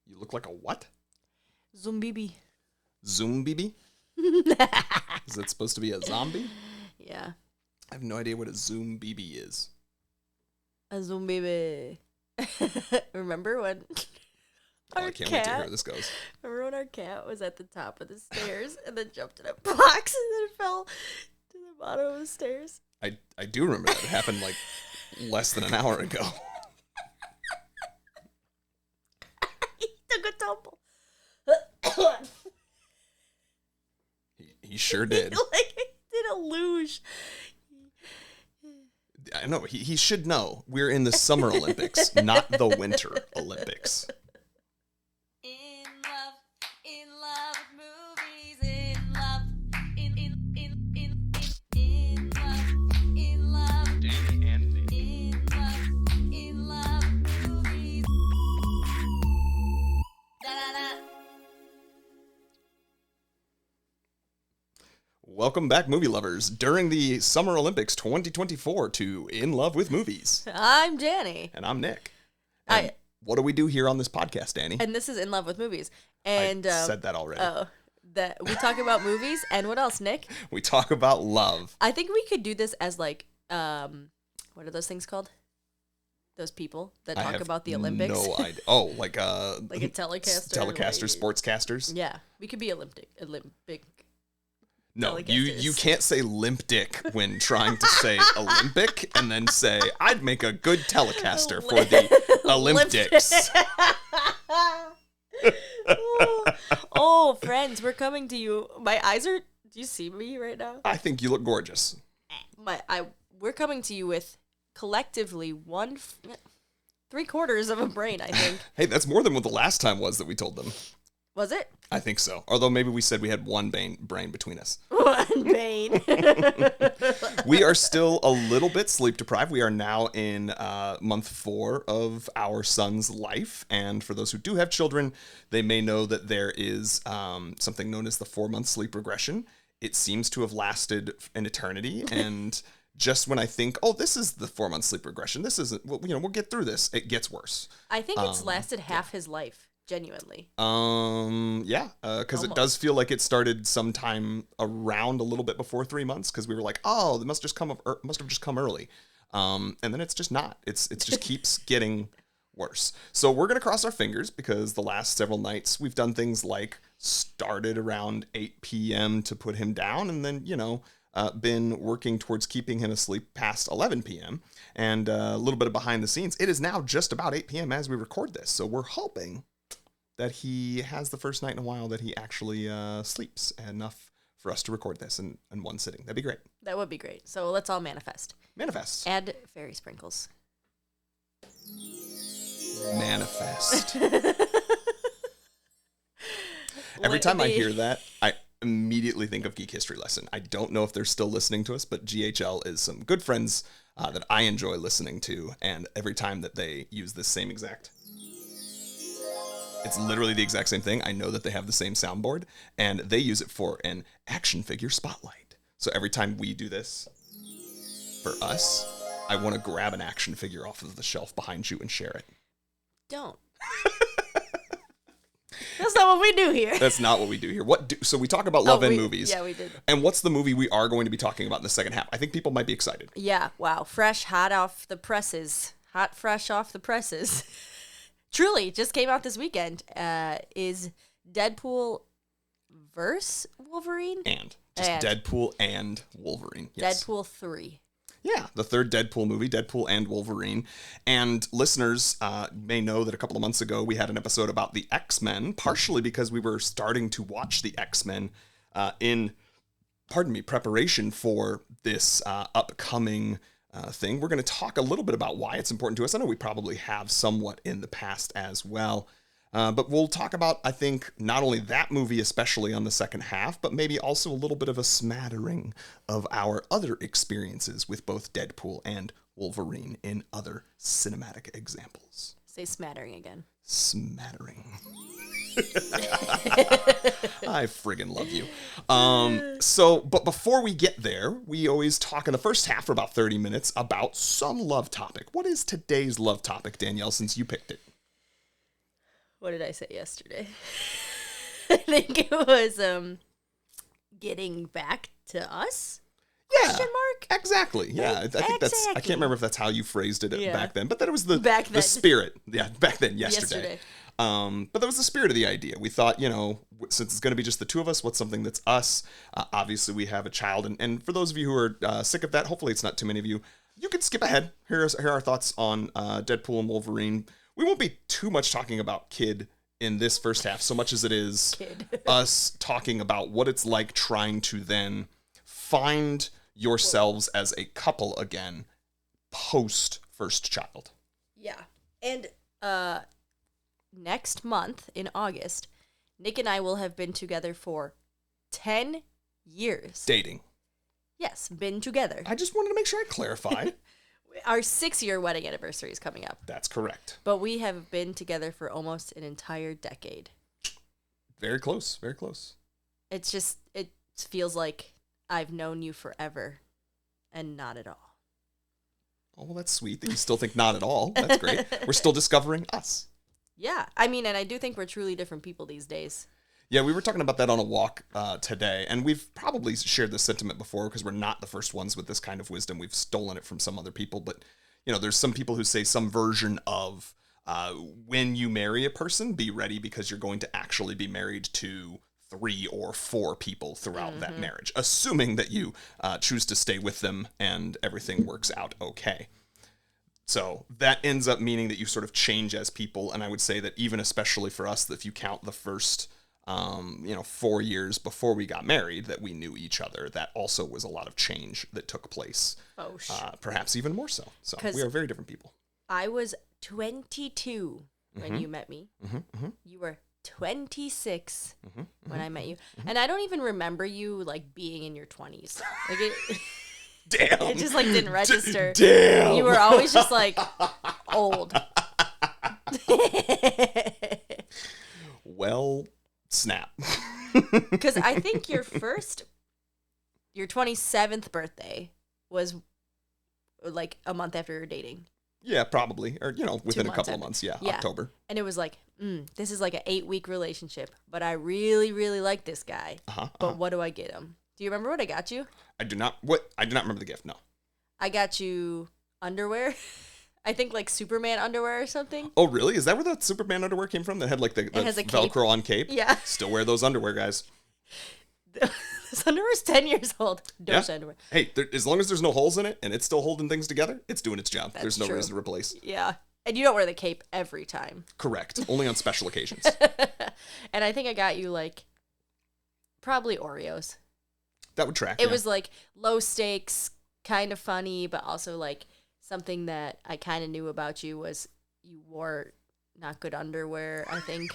You look like a what? Zumbibi. Zoombibi? Is it supposed to be a zombie? Yeah. I have no idea what a zoombibi is. A zumbibi. Remember when I can't wait to hear where this goes. Remember when our cat was at the top of the stairs and then jumped in a box and then fell to the bottom of the stairs? I do remember that. It happened like less than an hour ago. He took a tumble. He sure did. Like he did a luge. I know. He should know. We're in the Summer Olympics, not the Winter Olympics. In love with movies, in love, in love, Dani and Nic. in love with movies. Da-da-da. Welcome back, movie lovers, during the Summer Olympics 2024 to In Love with Movies. I'm Dani. And I'm Nic. And what do we do here on this podcast, Dani? And this is In Love with Movies. And I said that already. That we talk about movies and what else, Nic? We talk about love. I think we could do this as like, what are those things called? Those people that talk about the Olympics. No idea. Oh, like like a telecaster. Telecasters, sportscasters. Yeah, we could be Olympic. No, you can't say limp dick when trying to say Olympic and then say, I'd make a good telecaster for the Olympics. Oh, friends, we're coming to you. My eyes are, do you see me right now? I think you look gorgeous. We're coming to you with collectively 3/4 of a brain, I think. Hey, that's more than what the last time was that we told them. Was it? I think so. Although maybe we said we had one brain between us. One brain. We are still a little bit sleep deprived. We are now in month 4 of our son's life. And for those who do have children, they may know that there is something known as the 4-month sleep regression. It seems to have lasted an eternity. And just when I think, oh, this is the 4-month sleep regression, this isn't, we'll get through this, it gets worse. I think it's lasted half his life. Genuinely. Yeah, because it does feel like it started sometime around a little bit before 3 months, because we were like, oh, it must have just come early, and then it's just not. It just keeps getting worse. So we're gonna cross our fingers, because the last several nights we've done things like started around 8 p.m. to put him down, and then been working towards keeping him asleep past 11 p.m. and a little bit of behind the scenes. It is now just about 8 p.m. as we record this, so we're hoping that he has the first night in a while that he actually sleeps enough for us to record this in one sitting. That'd be great. That would be great. So let's all manifest. Manifest. Add fairy sprinkles. Manifest. Every time I hear that, I immediately think of Geek History Lesson. I don't know if they're still listening to us, but GHL is some good friends that I enjoy listening to, and every time that they use this same exact... It's literally the exact same thing. I know that they have the same soundboard, and they use it for an action figure spotlight. So every time we do this for us, I want to grab an action figure off of the shelf behind you and share it. Don't. That's not what we do here. That's not what we do here. So we talk about love and movies. Yeah, we did. And what's the movie we are going to be talking about in the second half? I think people might be excited. Yeah, wow. Fresh, hot off the presses. Hot, fresh off the presses. Truly, just came out this weekend, is Deadpool verse Wolverine? Deadpool and Wolverine. Yes. Deadpool 3. Yeah, the third Deadpool movie, Deadpool and Wolverine. And listeners may know that a couple of months ago we had an episode about the X-Men, partially because we were starting to watch the X-Men in preparation for this upcoming thing. We're going to talk a little bit about why it's important to us. I know we probably have somewhat in the past as well. But we'll talk about, I think, not only that movie, especially on the second half, but maybe also a little bit of a smattering of our other experiences with both Deadpool and Wolverine in other cinematic examples. Say smattering again. Smattering. I friggin' love you. But before we get there, we always talk in the first half for about 30 minutes about some love topic. What is today's love topic, Danielle, since you picked it? What did I say yesterday? I think it was getting back to us. Yeah, Question mark? exactly. Yeah, I think that's. I can't remember if that's how you phrased it back then, but that was the spirit. Yeah, back then, yesterday. But that was the spirit of the idea. We thought, since it's going to be just the two of us, what's something that's us? Obviously, we have a child, and for those of you who are sick of that, hopefully it's not too many of you. You can skip ahead. Here are our thoughts on Deadpool and Wolverine. We won't be too much talking about kid in this first half, so much as it is us talking about what it's like trying to then find yourselves as a couple again post first child. Yeah. And next month in August, Nick and I will have been together for 10 years. Dating. Yes, been together. I just wanted to make sure I clarified. Our 6-year wedding anniversary is coming up. That's correct. But we have been together for almost an entire decade. Very close. Very close. It feels like I've known you forever, and not at all. Oh, well, that's sweet that you still think not at all. That's great. We're still discovering us. Yeah, I mean, and I do think we're truly different people these days. Yeah, we were talking about that on a walk today, and we've probably shared this sentiment before because we're not the first ones with this kind of wisdom. We've stolen it from some other people, but, there's some people who say some version of when you marry a person, be ready because you're going to actually be married to 3 or 4 people throughout that marriage, assuming that you choose to stay with them and everything works out okay. So that ends up meaning that you sort of change as people, and I would say that even especially for us, that if you count the first 4 years before we got married that we knew each other, that also was a lot of change that took place. Perhaps even more so. So we are very different people. I was 22 when you met me. You were 26 when I met you. And I don't even remember you, being in your 20s. Damn. It just, didn't register. Damn. You were always just, old. Well, snap. Because I think your 27th birthday was, a month after you were dating. Yeah, probably. Or, within a couple of months. Yeah, October. And it was this is an 8-week relationship, but I really, really like this guy. But what do I get him? Do you remember what I got you? I do not remember the gift, no. I got you underwear. I think Superman underwear or something. Oh, really? Is that where the Superman underwear came from? That had the Velcro on cape? Yeah. Still wear those underwear, guys. This underwear is 10 years old. Underwear. Hey, as long as there's no holes in it and it's still holding things together, it's doing its job. There's no reason to replace. Yeah. And you don't wear the cape every time. Correct. Only on special occasions. And I think I got you probably Oreos. That would track. It was low stakes, kind of funny, but also something that I kind of knew about you was you wore not good underwear, I think.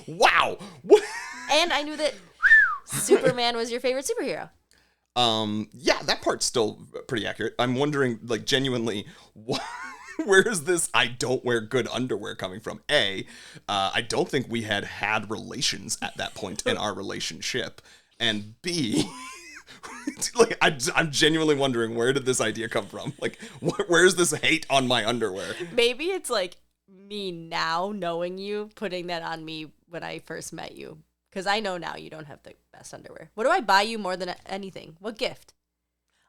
Wow. What? And I knew that Superman was your favorite superhero. Yeah, that part's still pretty accurate. I'm wondering, genuinely, where is this I don't wear good underwear coming from? I don't think we had relations at that point in our relationship. And B, I'm genuinely wondering, where did this idea come from? Where's this hate on my underwear? Maybe it's me now knowing you, putting that on me when I first met you. Because I know now you don't have the best underwear. What do I buy you more than anything? What gift?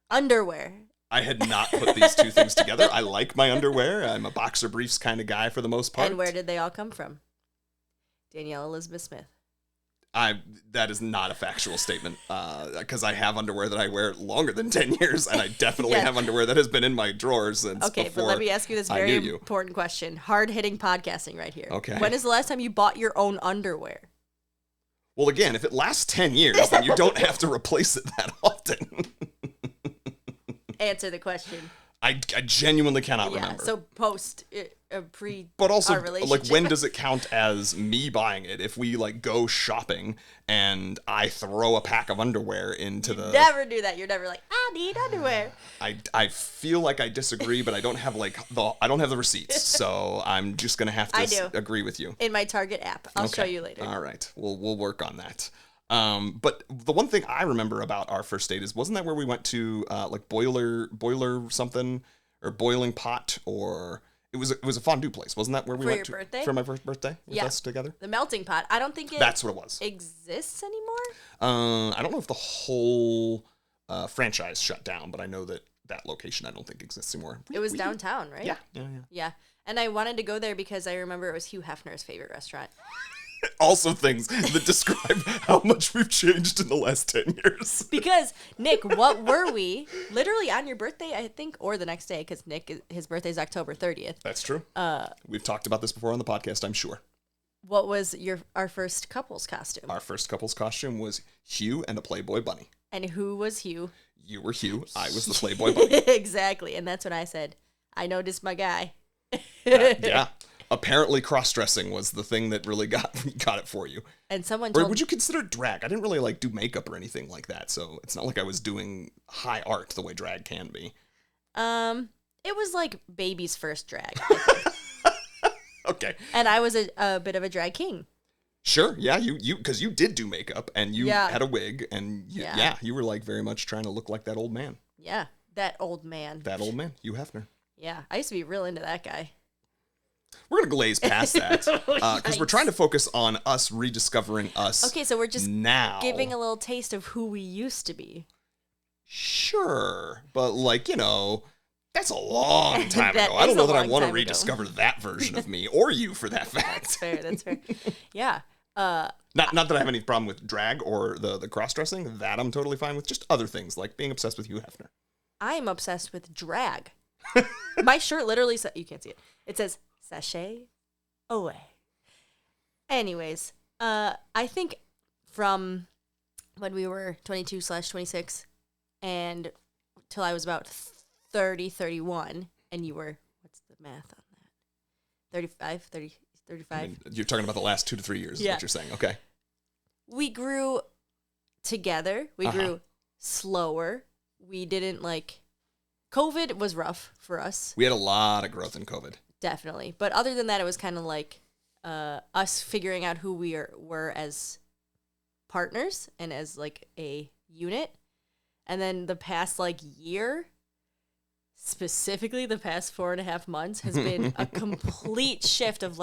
Underwear. I had not put these two things together. I like my underwear. I'm a boxer briefs kind of guy for the most part. And where did they all come from? Danielle Elizabeth Smith. That is not a factual statement, because I have underwear that I wear longer than 10 years, and I definitely have underwear that has been in my drawers since before. But let me ask you this very important question. Hard-hitting podcasting right here. Okay. When is the last time you bought your own underwear? Well, again, if it lasts 10 years, then you don't have to replace it that often. Answer the question. I genuinely cannot remember. So post, pre, but also, our relationship. When does it count as me buying it? If we go shopping and I throw a pack of underwear into the. Never do that. You're never I need underwear. I feel like I disagree, but I don't have the receipts, so I'm just gonna have to agree with you. In my Target app, I'll show you later. All right, we'll work on that. But the one thing I remember about our first date wasn't that where we went to boiler something or boiling pot, or It was a fondue place, wasn't that where we went your birthday? for my first birthday with us together? The Melting Pot. I don't think That's what it was. Exists anymore. I don't know if the whole franchise shut down, but I know that location I don't think exists anymore. It was downtown, right? Yeah. And I wanted to go there because I remember it was Hugh Hefner's favorite restaurant. Also things that describe how much we've changed in the last 10 years. Because, Nick, what were we? Literally on your birthday, I think, or the next day, because Nick, his birthday is October 30th. That's true. We've talked about this before on the podcast, I'm sure. What was our first couple's costume? Our first couple's costume was Hugh and a Playboy bunny. And who was Hugh? You were Hugh. I was the Playboy bunny. Exactly. And that's when I said, I noticed my guy. Yeah. Apparently cross-dressing was the thing that really got it for you. And someone Or would you consider it drag? I didn't really do makeup or anything like that, so it's not like I was doing high art the way drag can be. It was like baby's first drag. Okay. And I was a bit of a drag king. Sure, yeah, you because you did do makeup and you Yeah. had a wig and you were very much trying to look like that old man. Yeah, that old man. Hugh Hefner. Yeah, I used to be real into that guy. We're going to glaze past that because we're trying to focus on us rediscovering us. Okay, so we're just now giving a little taste of who we used to be. Sure, but that's a long time ago. I don't is know a that I long want to time rediscover that version of me or you for that fact. That's fair. Yeah. Not that I have any problem with drag or the cross-dressing. That I'm totally fine with. Just other things like being obsessed with Hugh Hefner. I am obsessed with drag. My shirt literally says, you can't see it. It says, sachet away. Anyways, I think from when we were 22/26 and till I was about 30, 31, and you were, what's the math on that? 35. I mean, you're talking about the last 2 to 3 years is what you're saying. Okay. We grew together. We grew slower. We didn't COVID was rough for us. We had a lot of growth in COVID. Definitely. But other than that, it was kind of like us figuring out who we were as partners and as a unit. And then the past year, specifically the past 4.5 months, has been a complete shift of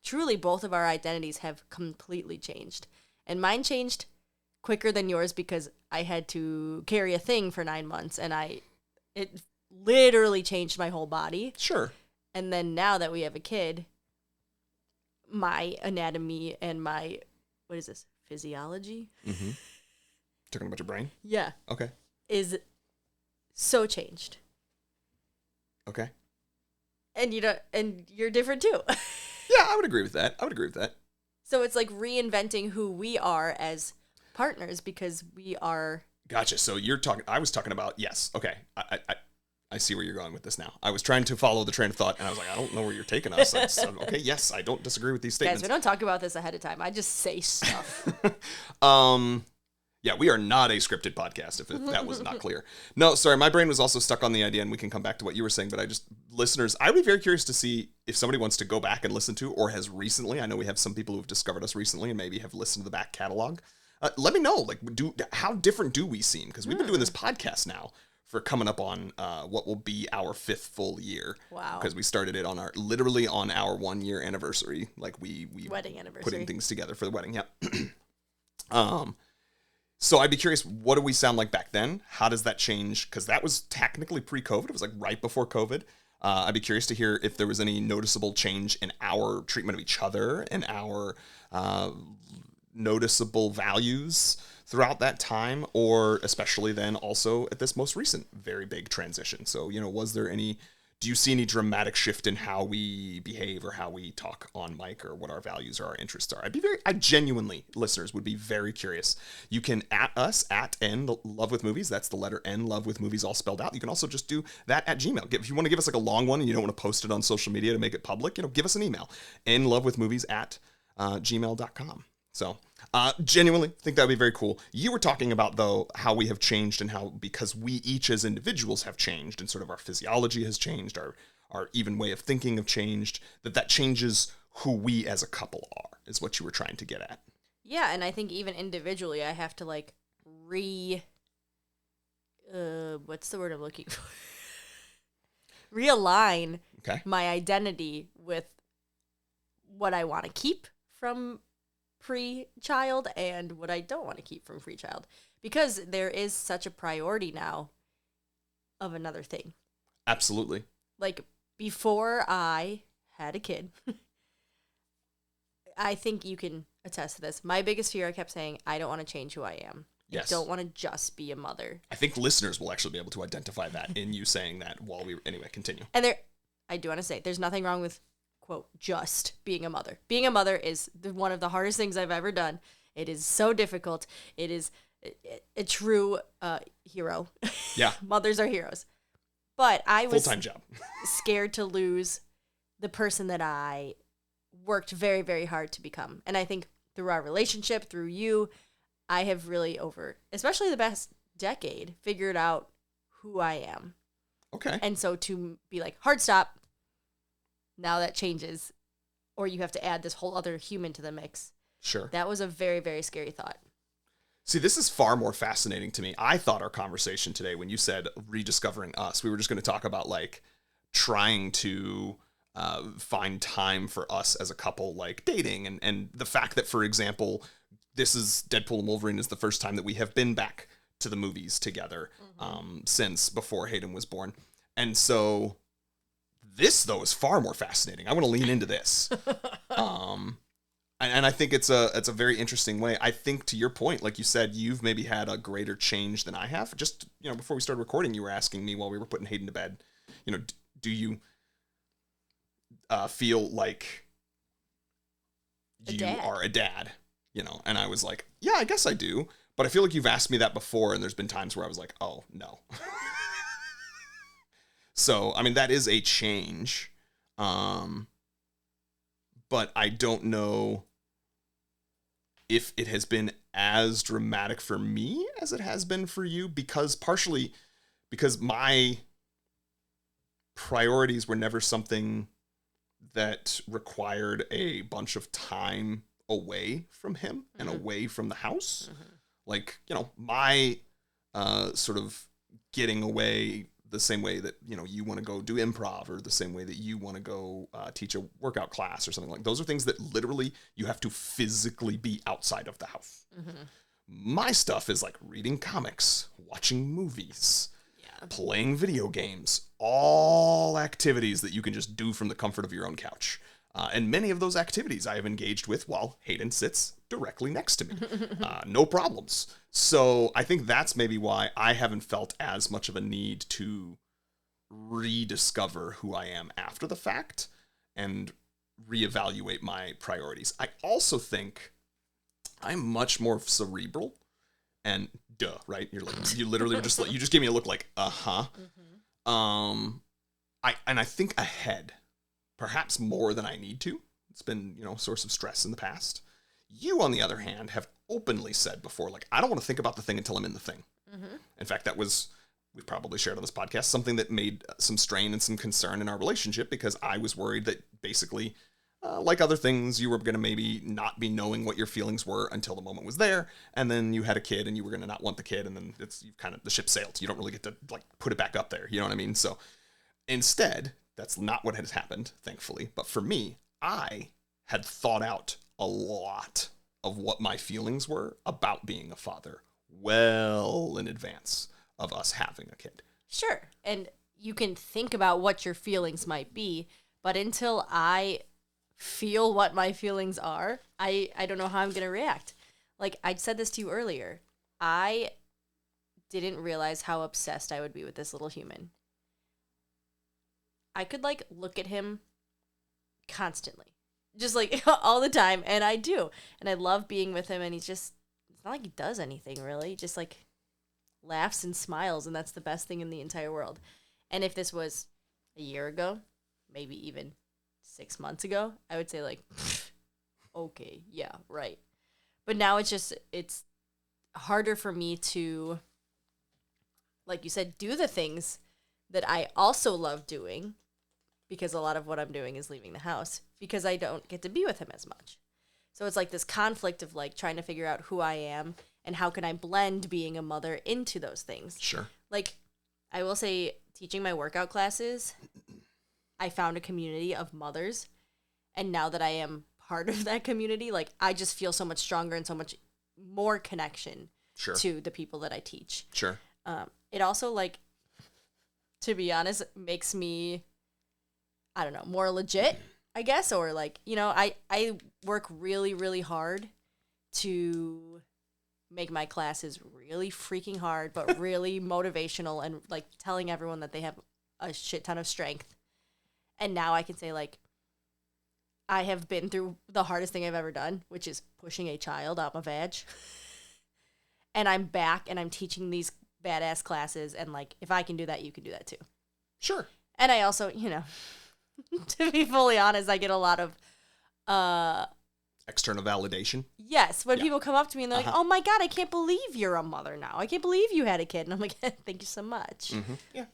truly both of our identities have completely changed. And mine changed quicker than yours because I had to carry a thing for 9 months and it literally changed my whole body. Sure. And then now that we have a kid, my anatomy and my, what is this, physiology? Mm-hmm. Talking about your brain? Yeah. Okay. Is so changed. Okay. And you're different too. Yeah, I would agree with that. So it's reinventing who we are as partners because we are. Gotcha. So I was talking about, yes. Okay. I see where you're going with this now. I was trying to follow the train of thought, and I was like, I don't know where you're taking us. Okay, yes, I don't disagree with these statements. Guys, we don't talk about this ahead of time. I just say stuff. Yeah, we are not a scripted podcast, if that was not clear. No, sorry, my brain was also stuck on the idea, and we can come back to what you were saying, but listeners, I'd be very curious to see if somebody wants to go back and listen to, or has recently, I know we have some people who have discovered us recently and maybe have listened to the back catalog. Let me know, how different do we seem? Because we've been doing this podcast now for coming up on what will be our 5th full year. Wow. Because we started it literally on our 1-year anniversary. We wedding anniversary. Putting things together for the wedding, yeah. So I'd be curious, what do we sound like back then? How does that change? Because that was technically pre-COVID. It was right before COVID. I'd be curious to hear if there was any noticeable change in our treatment of each other and our noticeable values throughout that time, or especially then also at this most recent very big transition. So, do you see any dramatic shift in how we behave or how we talk on mic or what our values or our interests are? I genuinely, listeners, would be very curious. You can at us at N Love with Movies. That's the letter N Love with Movies all spelled out. You can also just do that at Gmail. If you want to give us a long one and you don't want to post it on social media to make it public, give us an email. nlovewithmovies at gmail.com. So, genuinely think that would be very cool. You were talking about, though, how we have changed and how, because we each as individuals have changed and sort of our physiology has changed, our even way of thinking have changed, that changes who we as a couple are, is what you were trying to get at. Yeah, and I think even individually, I have to what's the word I'm looking for? realign Okay. my identity with what I want to keep from pre-child and what I don't want to keep from pre-child. Because there is such a priority now of another thing. Absolutely. Like, before I had a kid, I think you can attest to this. My biggest fear, I kept saying, I don't want to change who I am. Yes. I don't want to just be a mother. I think listeners will actually be able to identify that in you saying that while we... Anyway, continue. And I do want to say, there's nothing wrong with, quote, just being a mother. Being a mother is one of the hardest things I've ever done. It is so difficult. It is a true hero. Yeah. Mothers are heroes. But I was full-time job. scared to lose the person that I worked very, very hard to become. And I think through our relationship, through you, I have really especially the past decade, figured out who I am. Okay. And so to be like, hard stop, now that changes, or you have to add this whole other human to the mix. Sure. That was a very, very scary thought. See, this is far more fascinating to me. I thought our conversation today, when you said rediscovering us, we were just going to talk about like trying to find time for us as a couple, like dating, and the fact that, for example, this is Deadpool and Wolverine is the first time that we have been back to the movies together since before Hayden was born. And so this, though, is far more fascinating. I want to lean into this. And I think it's a very interesting way. I think, to your point, like you said, you've maybe had a greater change than I have. Just, before we started recording, you were asking me while we were putting Hayden to bed, do you feel like you are a dad? And I was like, yeah, I guess I do. But I feel like you've asked me that before, and there's been times where I was like, oh, no. So, I mean, that is a change. But I don't know if it has been as dramatic for me as it has been for you, because my priorities were never something that required a bunch of time away from him and away from the house. Like, my sort of getting away the same way that, you want to go do improv, or the same way that you want to go teach a workout class or something like those are things that literally you have to physically be outside of the house. My stuff is like reading comics, watching movies, playing video games, all activities that you can just do from the comfort of your own couch. And many of those activities I have engaged with while Hayden sits directly next to me. No problems. So I think that's maybe why I haven't felt as much of a need to rediscover who I am after the fact and reevaluate my priorities. I also think I'm much more cerebral, and duh, right? You literally were just like, you just gave me a look like, I think ahead, perhaps more than I need to. It's been, a source of stress in the past. You, on the other hand, have openly said before, like, I don't want to think about the thing until I'm in the thing. In fact, that was, we've probably shared on this podcast, something that made some strain and some concern in our relationship, because I was worried that basically, like other things, you were going to maybe not be knowing what your feelings were until the moment was there, and then you had a kid and you were going to not want the kid, and then the ship sailed. You don't really get to like put it back up there. You know what I mean? So instead, that's not what has happened, thankfully. But for me, I had thought out a lot of what my feelings were about being a father well in advance of us having a kid. Sure. And you can think about what your feelings might be, but until I feel what my feelings are, I don't know how I'm going to react. Like, I said this to you earlier. I didn't realize how obsessed I would be with this little human. I could, like, look at him constantly. Just, like, all the time. And I do. And I love being with him. And it's not like he does anything, really. He just, like, laughs and smiles. And that's the best thing in the entire world. And if this was a year ago, maybe even 6 months ago, I would say, like, okay, yeah, right. But now it's harder for me to, like you said, do the things that I also love doing, because a lot of what I'm doing is leaving the house, because I don't get to be with him as much. So it's like this conflict of like trying to figure out who I am and how can I blend being a mother into those things. Sure. Like, I will say, teaching my workout classes I found a community of mothers, and now that I am part of that community, like I just feel so much stronger and so much more connection to the people that I teach. Sure. It also, like, to be honest, makes me, I don't know, more legit, I guess, or like, you know, I work really, really hard to make my classes really freaking hard, but really motivational, and like telling everyone that they have a shit ton of strength. And now I can say, like, I have been through the hardest thing I've ever done, which is pushing a child out my vag. And I'm back and I'm teaching these badass classes, and like, if I can do that, you can do that too. Sure. And I also, you know, to be fully honest, I get a lot of external validation. Yes, when people come up to me and they're like, "Oh my God, I can't believe you're a mother now. I can't believe you had a kid." And I'm like, "Thank you so much." Mm-hmm. Yeah.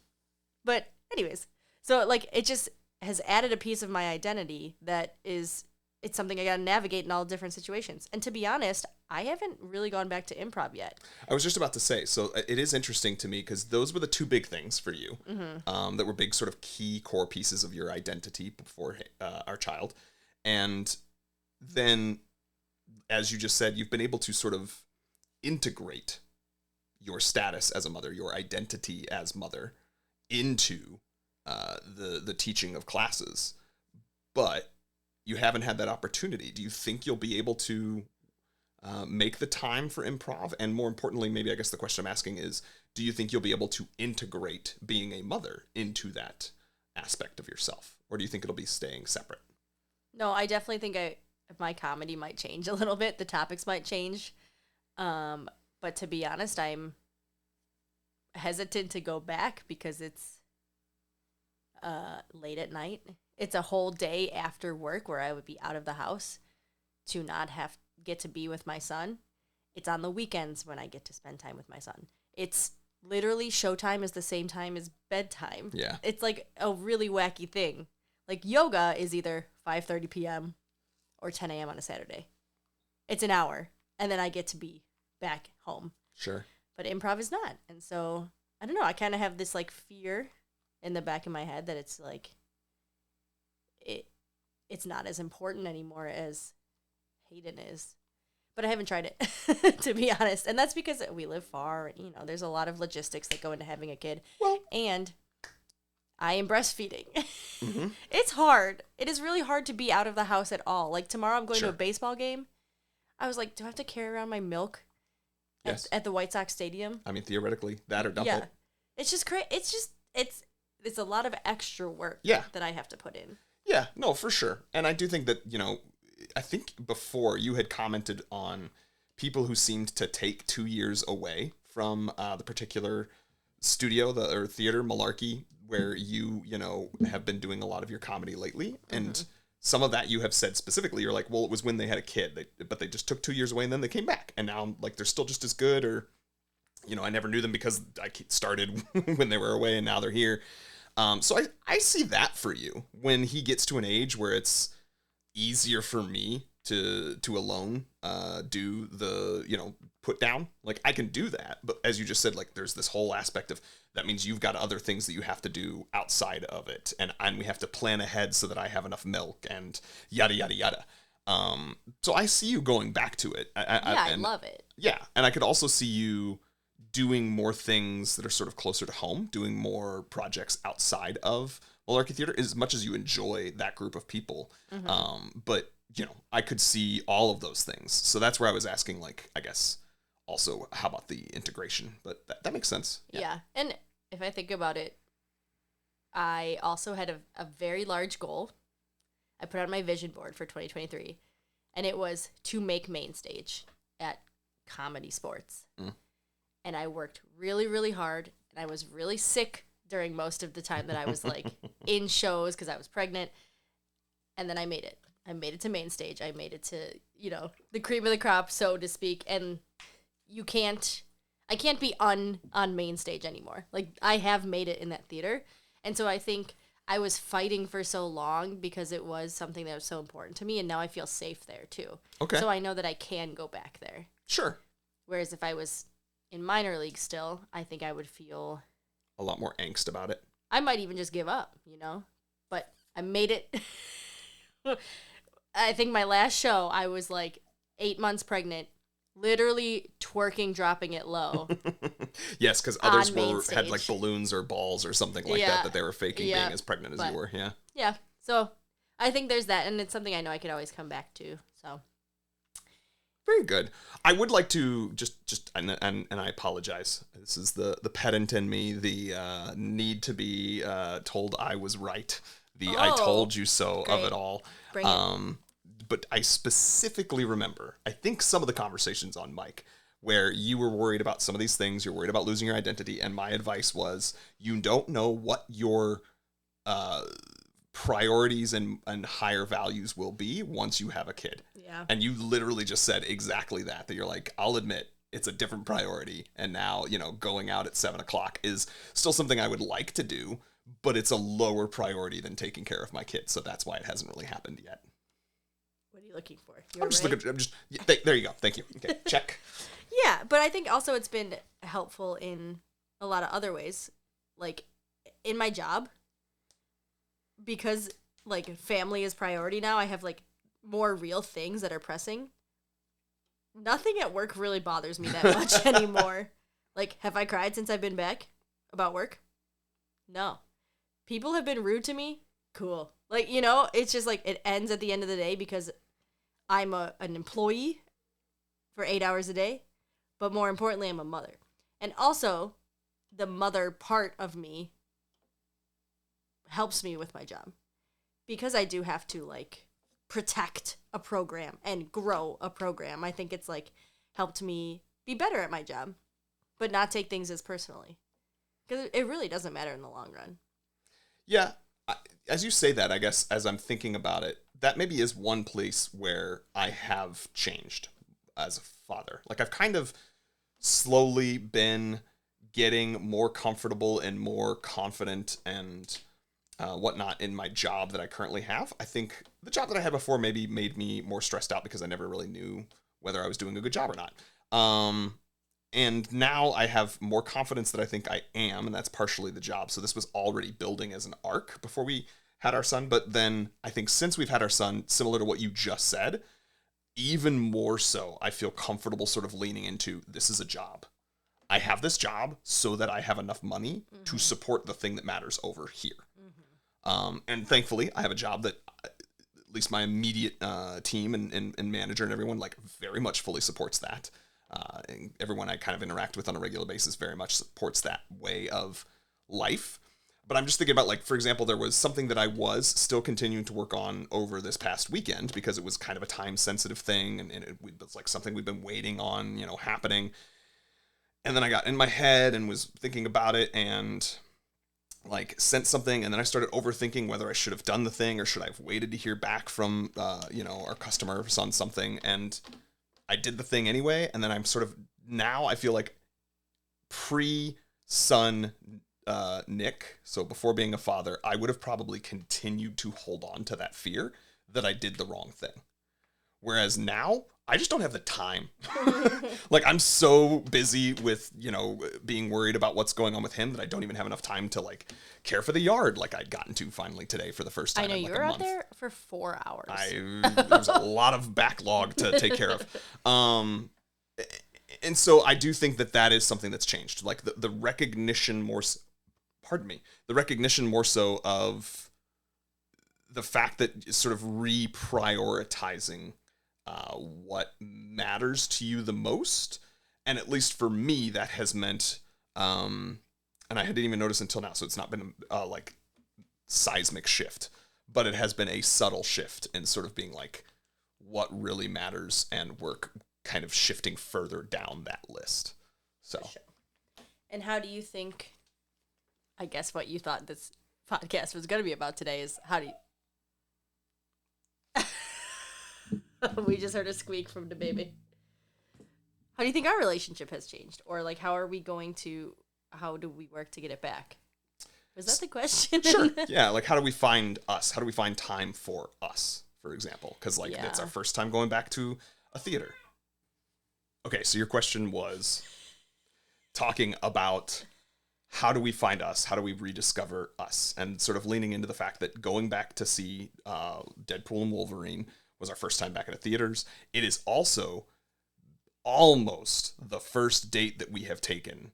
But anyways, so like, it just has added a piece of my identity that is, it's something I got to navigate in all different situations. And to be honest, I haven't really gone back to improv yet. I was just about to say, so it is interesting to me because those were the two big things for you that were big sort of key core pieces of your identity before our child. And then, as you just said, you've been able to sort of integrate your status as a mother, your identity as mother, into the teaching of classes. But you haven't had that opportunity. Do you think you'll be able to make the time for improv? And more importantly, maybe I guess the question I'm asking is, do you think you'll be able to integrate being a mother into that aspect of yourself? Or do you think it'll be staying separate? No, I definitely think my comedy might change a little bit. The topics might change. But to be honest, I'm hesitant to go back because it's late at night. It's a whole day after work where I would be out of the house to not get to be with my son. It's on the weekends when I get to spend time with my son. It's literally showtime is the same time as bedtime. Yeah. It's like a really wacky thing. Like, yoga is either 5:30 p.m. or 10 a.m. on a Saturday. It's an hour, and then I get to be back home. Sure. But improv is not. And so, I don't know, I kind of have this, like, fear in the back of my head that it's, like, it's not as important anymore as Hayden is. But I haven't tried it, to be honest. And that's because we live far. You know, there's a lot of logistics that go into having a kid. Well, and I am breastfeeding. Mm-hmm. It's hard. It is really hard to be out of the house at all. Like, tomorrow I'm going to a baseball game. I was like, do I have to carry around my milk at the White Sox stadium? I mean, theoretically, that or dump it. It's just crazy. It's a lot of extra work that I have to put in. Yeah, no, for sure. And I do think that, you know, I think before you had commented on people who seemed to take 2 years away from the particular studio or theater, Malarkey, where you know, have been doing a lot of your comedy lately. And some of that you have said specifically, you're like, well, it was when they had a kid, but they just took 2 years away and then they came back. And now, like, they're still just as good, or, you know, I never knew them because I started when they were away and now they're here. So I see that for you when he gets to an age where it's easier for me to alone do the, you know, put down. Like, I can do that, but as you just said, like, there's this whole aspect of that means you've got other things that you have to do outside of it, and we have to plan ahead so that I have enough milk and yada yada yada. So I see you going back to it. I love it. Yeah, and I could also see you doing more things that are sort of closer to home, doing more projects outside of Malarkey Theater, as much as you enjoy that group of people. But, you know, I could see all of those things. So that's where I was asking, like, I guess, also, how about the integration? But that makes sense. Yeah. And if I think about it, I also had a very large goal. I put on my vision board for 2023, and it was to make main stage at Comedy Sports. And I worked really, really hard, and I was really sick during most of the time that I was, like, in shows because I was pregnant. And then I made it. I made it to main stage. I made it to, you know, the cream of the crop, so to speak. And I can't be on main stage anymore. Like, I have made it in that theater. And so I think I was fighting for so long because it was something that was so important to me, and now I feel safe there too. Okay. So I know that I can go back there. Sure. Whereas if I was in minor league still, I think I would feel a lot more angst about it. I might even just give up, you know? But I made it. I think my last show, I was like 8 months pregnant, literally twerking, dropping it low. Yes, because others had like stage. balloons or balls or something like that they were faking being as pregnant as you were. Yeah. Yeah. So I think there's that, and it's something I know I could always come back to. So very good. I would like to and I apologize. This is the pedant in me, the need to be told I was right, the I told you so great. of it all. Bring it. But I specifically remember, I think some of the conversations on mic where you were worried about some of these things, you're worried about losing your identity, and my advice was, you don't know what your priorities and higher values will be once you have a kid. Yeah. And you literally just said exactly that you're like, I'll admit it's a different priority. And now, going out at 7:00 is still something I would like to do, but it's a lower priority than taking care of my kids. So that's why it hasn't really happened yet. What are you looking for? There you go. Thank you. Okay, check. Yeah, but I think also it's been helpful in a lot of other ways. Like, in my job, because, like, family is priority now, I have, like, more real things that are pressing. Nothing at work really bothers me that much anymore. Like, have I cried since I've been back about work? No. People have been rude to me? Cool. Like, it's just, like, it ends at the end of the day because I'm an employee for 8 hours a day, but more importantly, I'm a mother. And also, the mother part of me helps me with my job because I do have to, like, protect a program and grow a program. I think it's, like, helped me be better at my job, but not take things as personally because it really doesn't matter in the long run. Yeah. As you say that, I guess, as I'm thinking about it, that maybe is one place where I have changed as a father. Like, I've kind of slowly been getting more comfortable and more confident and whatnot in my job that I currently have. I think the job that I had before maybe made me more stressed out because I never really knew whether I was doing a good job or not. And now I have more confidence that I think I am, and that's partially the job. So this was already building as an arc before we had our son. But then I think since we've had our son, similar to what you just said, even more so, I feel comfortable sort of leaning into, this is a job. I have this job so that I have enough money to support the thing that matters over here. And thankfully, I have a job that at least my immediate team and manager and everyone, like, very much fully supports that. And everyone I kind of interact with on a regular basis very much supports that way of life. But I'm just thinking about, like, for example, there was something that I was still continuing to work on over this past weekend because it was kind of a time-sensitive thing, and it was, like, something we've been waiting on, happening. And then I got in my head and was thinking about it and, like, sent something, and then I started overthinking whether I should have done the thing or should I have waited to hear back from, our customers on something, and I did the thing anyway, and then I'm sort of, now I feel like pre-son Nick, so before being a father, I would have probably continued to hold on to that fear that I did the wrong thing. Whereas now, I just don't have the time. Like, I'm so busy with, being worried about what's going on with him that I don't even have enough time to, like, care for the yard like I'd gotten to finally today for the first time I know, in, like, you were a out month. there for 4 hours. There's a lot of backlog to take care of. And so I do think that is something that's changed. Like, the recognition the recognition more so of the fact that sort of reprioritizing what matters to you the most. And at least for me, that has meant, and I didn't even notice until now, so it's not been like seismic shift, but it has been a subtle shift in sort of being like what really matters, and work kind of shifting further down that list. So, sure. And how do you think, I guess what you thought this podcast was going to be about today is how do you... We just heard a squeak from the baby. How do you think our relationship has changed? Or, like, how do we work to get it back? Was that the question? Sure. Yeah, like, how do we find us? How do we find time for us, for example? Because, like, it's our first time going back to a theater. Okay, so your question was talking about how do we find us? How do we rediscover us? And sort of leaning into the fact that going back to see Deadpool and Wolverine was our first time back at the theaters. It is also almost the first date that we have taken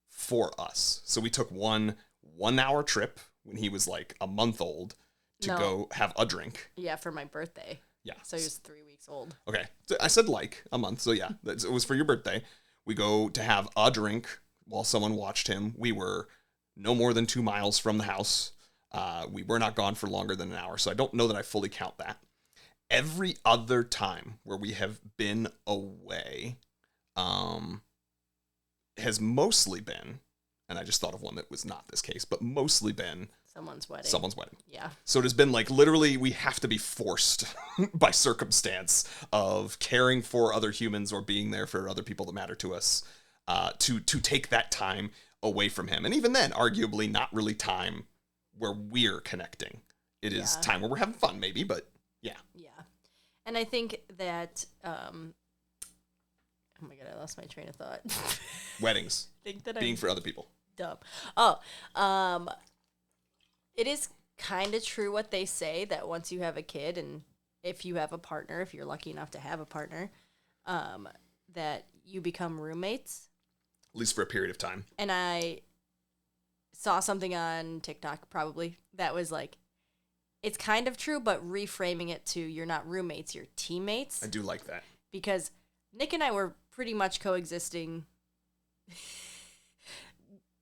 for us. So we took one 1 hour trip when he was like a month old to go have a drink. Yeah, for my birthday. Yeah. So he was 3 weeks old. Okay. So I said like a month. So yeah, it was for your birthday. We go to have a drink while someone watched him. We were no more than 2 miles from the house. We were not gone for longer than an hour. So I don't know that I fully count that. Every other time where we have been away has mostly been, and I just thought of one that was not this case, but mostly been someone's wedding. Yeah. So it has been like literally we have to be forced by circumstance of caring for other humans or being there for other people that matter to us to take that time away from him. And even then, arguably not really time where we're connecting. It is time where we're having fun maybe, but yeah. Yeah. And I think that, oh my God, I lost my train of thought. Weddings. Being for other people. Dumb. It is kind of true what they say that once you have a kid and if you have a partner, if you're lucky enough to have a partner, that you become roommates. At least for a period of time. And I saw something on TikTok probably that was like, it's kind of true, but reframing it to you're not roommates, you're teammates. I do like that. Because Nick and I were pretty much coexisting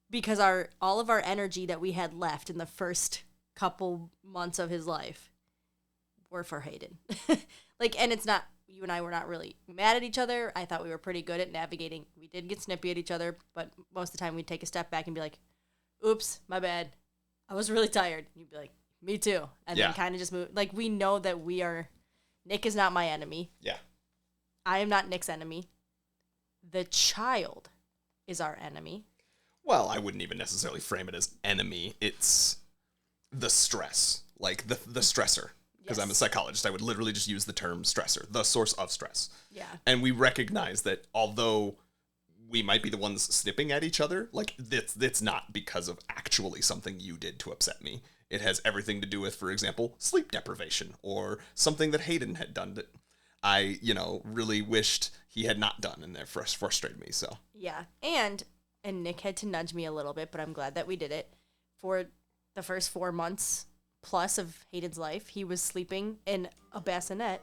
because all of our energy that we had left in the first couple months of his life were for Hayden. And it's not, you and I were not really mad at each other. I thought we were pretty good at navigating. We did get snippy at each other, but most of the time we'd take a step back and be like, oops, my bad. I was really tired. And you'd be like, me too. And then kind of just move. Like, we know that Nick is not my enemy. Yeah. I am not Nick's enemy. The child is our enemy. Well, I wouldn't even necessarily frame it as enemy. It's the stress, like the stressor. Because I'm a psychologist, I would literally just use the term stressor, the source of stress. Yeah. And we recognize that although we might be the ones snipping at each other, like it's not because of actually something you did to upset me. It has everything to do with, for example, sleep deprivation or something that Hayden had done that I, really wished he had not done, and that frustrated me. So yeah, and Nick had to nudge me a little bit, but I'm glad that we did it. For the first 4 months plus of Hayden's life, he was sleeping in a bassinet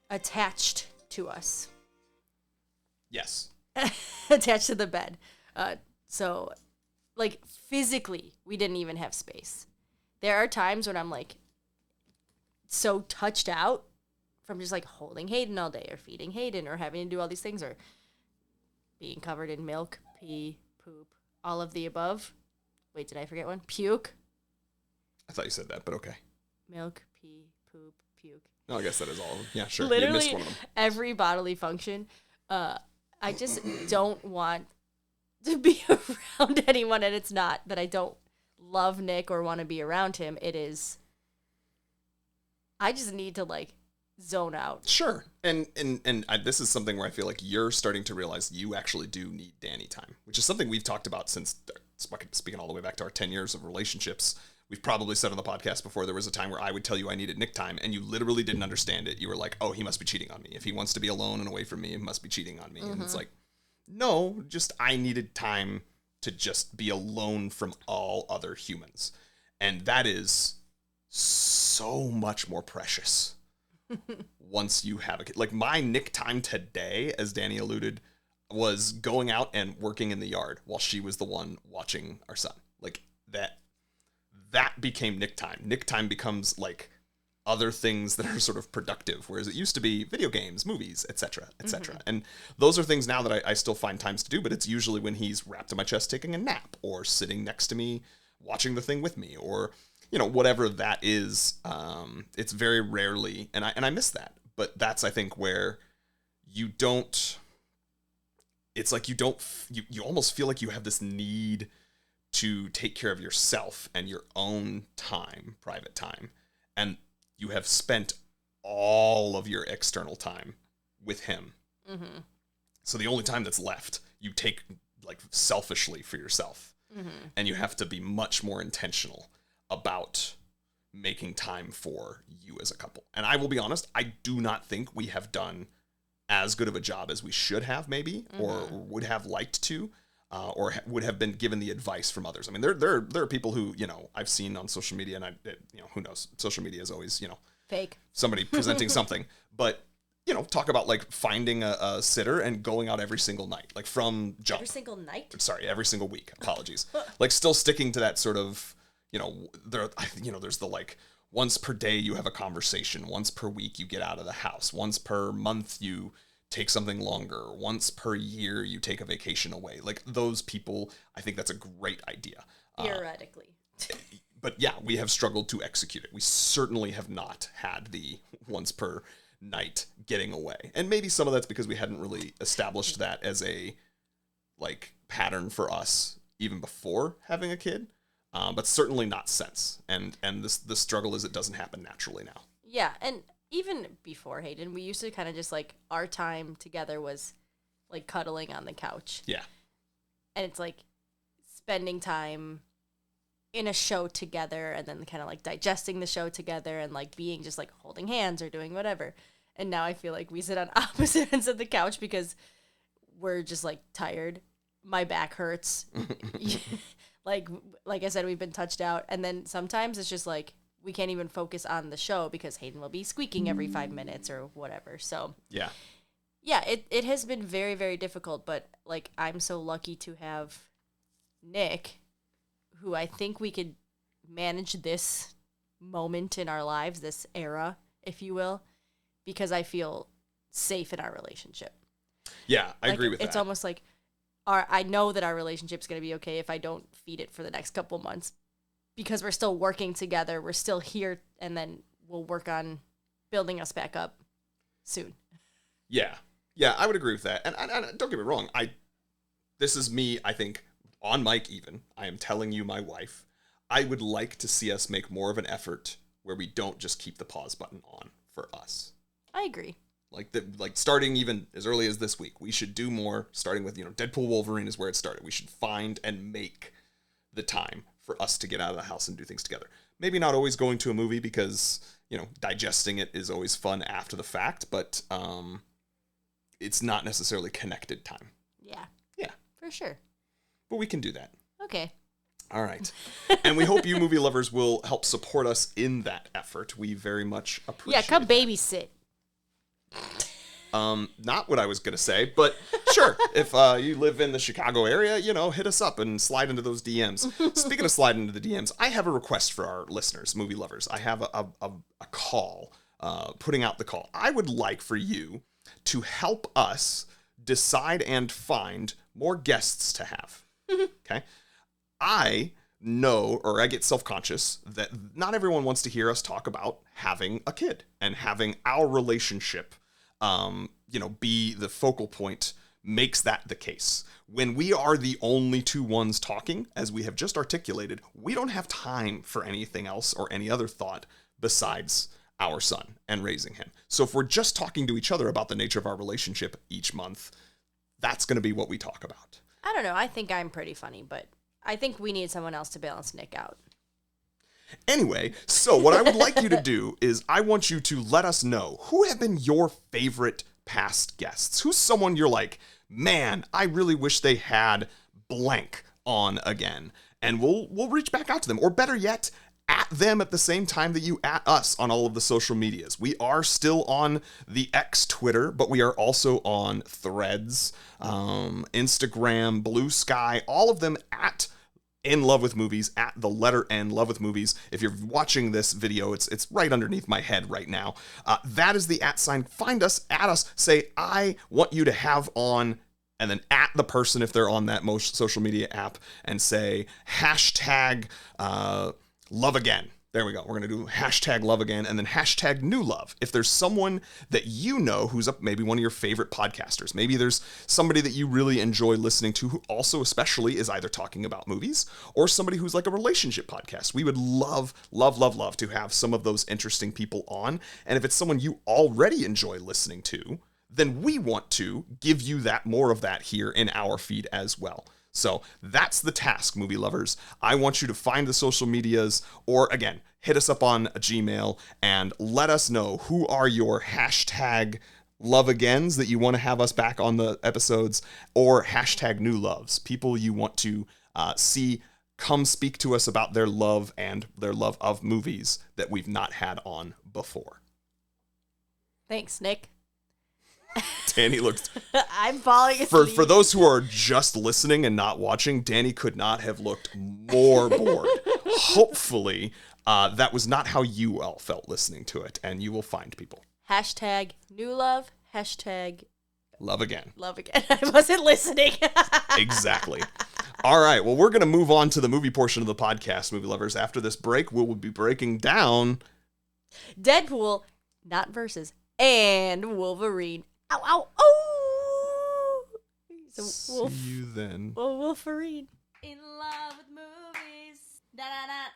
attached to us. Yes. Attached to the bed. So, physically, we didn't even have space. There are times when I'm, so touched out from just, holding Hayden all day or feeding Hayden or having to do all these things or being covered in milk, pee, poop, all of the above. Wait, did I forget one? Puke. I thought you said that, but okay. Milk, pee, poop, puke. No, I guess that is all of them. Yeah, sure. Literally you missed one of them. Every bodily function. I just don't want to be around anyone, and it's not that I don't love Nick or want to be around him. It is, I just need to zone out. Sure. And this is something where I feel like you're starting to realize you actually do need Dani time, which is something we've talked about since, speaking all the way back to our 10 years of relationships. We've probably said on the podcast before, there was a time where I would tell you I needed Nick time, and you literally didn't understand it. You were like, oh, he must be cheating on me. If he wants to be alone and away from me, he must be cheating on me. Mm-hmm. And it's like, no, just I needed time to just be alone from all other humans. And that is so much more precious once you have a kid. Like, my Nick time today, as Dani alluded, was going out and working in the yard while she was the one watching our son. Like, that became Nick time. Nick time becomes other things that are sort of productive, whereas it used to be video games, movies, etc., etc. Mm-hmm. And those are things now that I still find times to do, but it's usually when he's wrapped in my chest taking a nap or sitting next to me watching the thing with me or, whatever that is. It's very rarely, and I miss that. But that's, I think, where you don't, it's like you almost feel like you have this need to take care of yourself and your own time, private time. And you have spent all of your external time with him. Mm-hmm. So the only time that's left, you take selfishly for yourself. And you have to be much more intentional about making time for you as a couple. And I will be honest, I do not think we have done as good of a job as we should have, maybe, or would have liked to, or would have been given the advice from others. I mean, there are people who, I've seen on social media, and who knows? Social media is always, fake. Somebody presenting something, but talk about like finding a sitter and going out every single night, like from jump. Every single night? Sorry, every single week. Apologies. Like still sticking to that sort of, there's the like once per day you have a conversation, once per week you get out of the house, once per month you take something longer, once per year you take a vacation away. Like those people, I think that's a great idea. Theoretically. But yeah, we have struggled to execute it. We certainly have not had the once per night getting away. And maybe some of that's because we hadn't really established that as a like pattern for us even before having a kid. But certainly not since. And the struggle is it doesn't happen naturally now. Yeah, and even before Hayden, we used to kind of just like our time together was like cuddling on the couch. Yeah. And it's like spending time in a show together and then kind of like digesting the show together and like being just like holding hands or doing whatever. And now I feel like we sit on opposite ends of the couch because we're just like tired. My back hurts. like I said, we've been touched out. And then sometimes it's just like we can't even focus on the show because Hayden will be squeaking every 5 minutes or whatever. So yeah, it has been very, very difficult. But like I'm so lucky to have Nick, who I think we could manage this moment in our lives, this era, if you will, because I feel safe in our relationship. Yeah, I agree with that. It's almost like I know that our relationship's going to be okay if I don't feed it for the next couple months because we're still working together. We're still here, and then we'll work on building us back up soon. Yeah, I would agree with that. And don't get me wrong. This is me, I think, on mic even. I am telling you, my wife, I would like to see us make more of an effort where we don't just keep the pause button on for us. I agree. Like starting even as early as this week, we should do more, starting with, Deadpool Wolverine is where it started. We should find and make the time for us to get out of the house and do things together. Maybe not always going to a movie because, digesting it is always fun after the fact, but it's not necessarily connected time. Yeah. Yeah. For sure. But we can do that. Okay. All right. And we hope you movie lovers will help support us in that effort. We very much appreciate it. Yeah, come babysit. Not what I was going to say, but sure. If you live in the Chicago area, hit us up and slide into those DMs. Speaking of sliding into the DMs, I have a request for our listeners, movie lovers. I have a call, putting out the call. I would like for you to help us decide and find more guests to have. Okay? I know, or I get self-conscious that not everyone wants to hear us talk about having a kid and having our relationship be the focal point makes that the case. When we are the only two ones talking, as we have just articulated, we don't have time for anything else or any other thought besides our son and raising him. So if we're just talking to each other about the nature of our relationship each month, that's going to be what we talk about. I don't know. I think I'm pretty funny, but I think we need someone else to balance Nick out. Anyway, so what I would like you to do is I want you to let us know who have been your favorite past guests. Who's someone you're like, man, I really wish they had blank on again. And we'll reach back out to them. Or better yet, at them at the same time that you at us on all of the social medias. We are still on the X Twitter, but we are also on Threads, Instagram, Blue Sky, all of them at In Love with Movies, at the letter N, Love with Movies. If you're watching this video, it's right underneath my head right now. That is the @ sign. Find us, at us, say, I want you to have on, and then at the person if they're on that most social media app, and say, hashtag love again. There we go. We're going to do hashtag love again and then hashtag new love. If there's someone that you know who's up, maybe one of your favorite podcasters, maybe there's somebody that you really enjoy listening to who also especially is either talking about movies or somebody who's like a relationship podcast. We would love, love, love, love to have some of those interesting people on. And if it's someone you already enjoy listening to, then we want to give you that more of that here in our feed as well. So that's the task, movie lovers. I want you to find the social medias, or again, hit us up on Gmail and let us know who are your hashtag love agains that you want to have us back on the episodes, or hashtag new loves, people you want to see come speak to us about their love and their love of movies that we've not had on before. Thanks, Nick. Dani looked... I'm falling asleep. For those who are just listening and not watching, Dani could not have looked more bored. Hopefully, that was not how you all felt listening to it, and you will find people. Hashtag new love. Hashtag love again. Love again. I wasn't listening. Exactly. All right. Well, we're going to move on to the movie portion of the podcast, movie lovers. After this break, we will be breaking down Deadpool, not versus, and Wolverine. Ow, ow, oh! See you then. Wolverine. In love with movies. Da, da, da.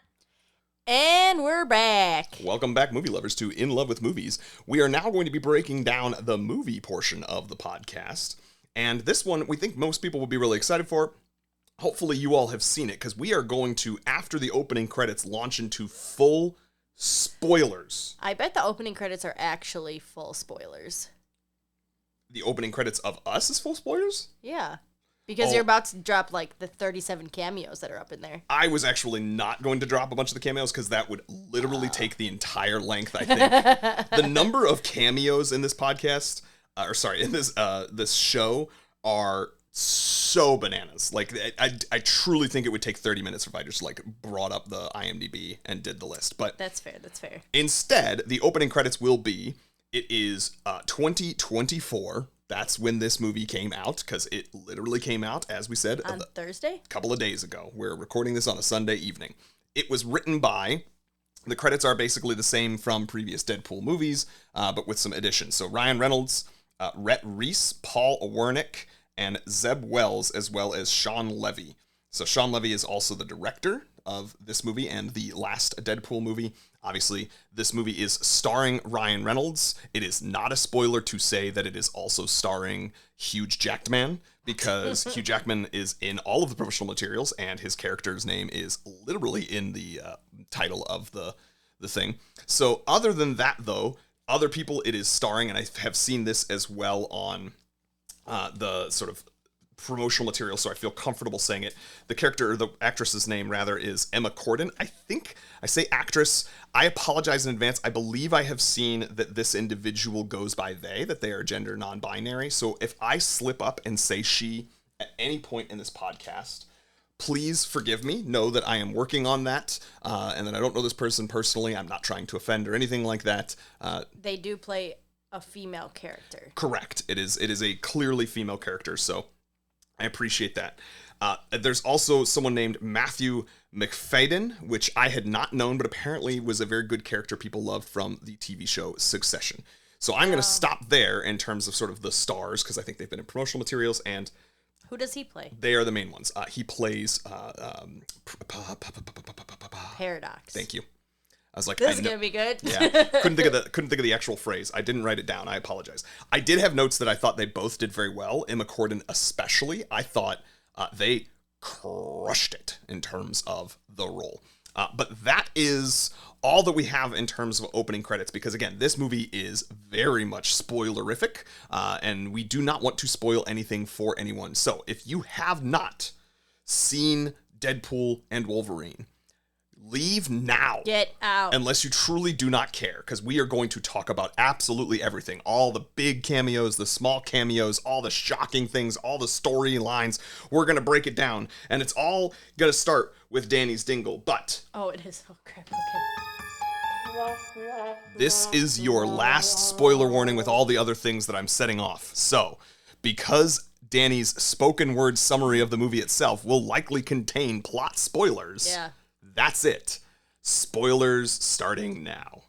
And we're back. Welcome back, movie lovers, to In Love with Movies. We are now going to be breaking down the movie portion of the podcast. And this one, we think most people will be really excited for. Hopefully you all have seen it, because we are going to, after the opening credits, launch into full spoilers. I bet the opening credits are actually full spoilers. The opening credits of us is full spoilers? Yeah. Because you're about to drop, like, the 37 cameos that are up in there. I was actually not going to drop a bunch of the cameos, because that would literally take the entire length, I think. The number of cameos in this podcast, in this show, are so bananas. Like, I truly think it would take 30 minutes if I just, like, brought up the IMDb and did the list. But That's fair. instead, the opening credits will be... It is 2024. That's when this movie came out, because it literally came out, as we said, on Thursday? A couple of days ago. We're recording this on a Sunday evening. It was written by... The credits are basically the same from previous Deadpool movies, but with some additions. So Ryan Reynolds, Rhett Reese, Paul Wernick, and Zeb Wells, as well as Sean Levy. So Sean Levy is also the director of this movie and the last Deadpool movie. Obviously, this movie is starring Ryan Reynolds. It is not a spoiler to say that it is also starring Hugh Jackman, because Hugh Jackman is in all of the promotional materials, and his character's name is literally in the title of the thing. So other than that, though, other people it is starring, and I have seen this as well on the sort of promotional material, so I feel comfortable saying it. The character, or the actress's name rather, is Emma Corden. I think I say actress. I apologize in advance. I believe I have seen that this individual goes by they, that they are gender non-binary. So if I slip up and say she at any point in this podcast, please forgive me. Know that I am working on that, and that I don't know this person personally. I'm not trying to offend or anything like that. They do play a female character. Correct. It is a clearly female character, so I appreciate that. There's also someone named Matthew McFadden, which I had not known, but apparently was a very good character people loved from the TV show Succession. So I'm going to stop there in terms of sort of the stars, because I think they've been in promotional materials, and who does he play? They are the main ones. He plays Paradox. Thank you. I was like, this is gonna be good. Yeah, couldn't think of the actual phrase. I didn't write it down. I apologize. I did have notes that I thought they both did very well. Emma Corden especially. I thought they crushed it in terms of the role. But that is all that we have in terms of opening credits, because again, this movie is very much spoilerific, and we do not want to spoil anything for anyone. So if you have not seen Deadpool and Wolverine, leave now. Get out. Unless you truly do not care, because we are going to talk about absolutely everything. All the big cameos, the small cameos, all the shocking things, all the storylines. We're going to break it down, and it's all going to start with Dani's dingle, but... Oh, it is. Oh, crap. Okay. This is your last spoiler warning with all the other things that I'm setting off. So, because Dani's spoken word summary of the movie itself will likely contain plot spoilers... Yeah. That's it. Spoilers starting now.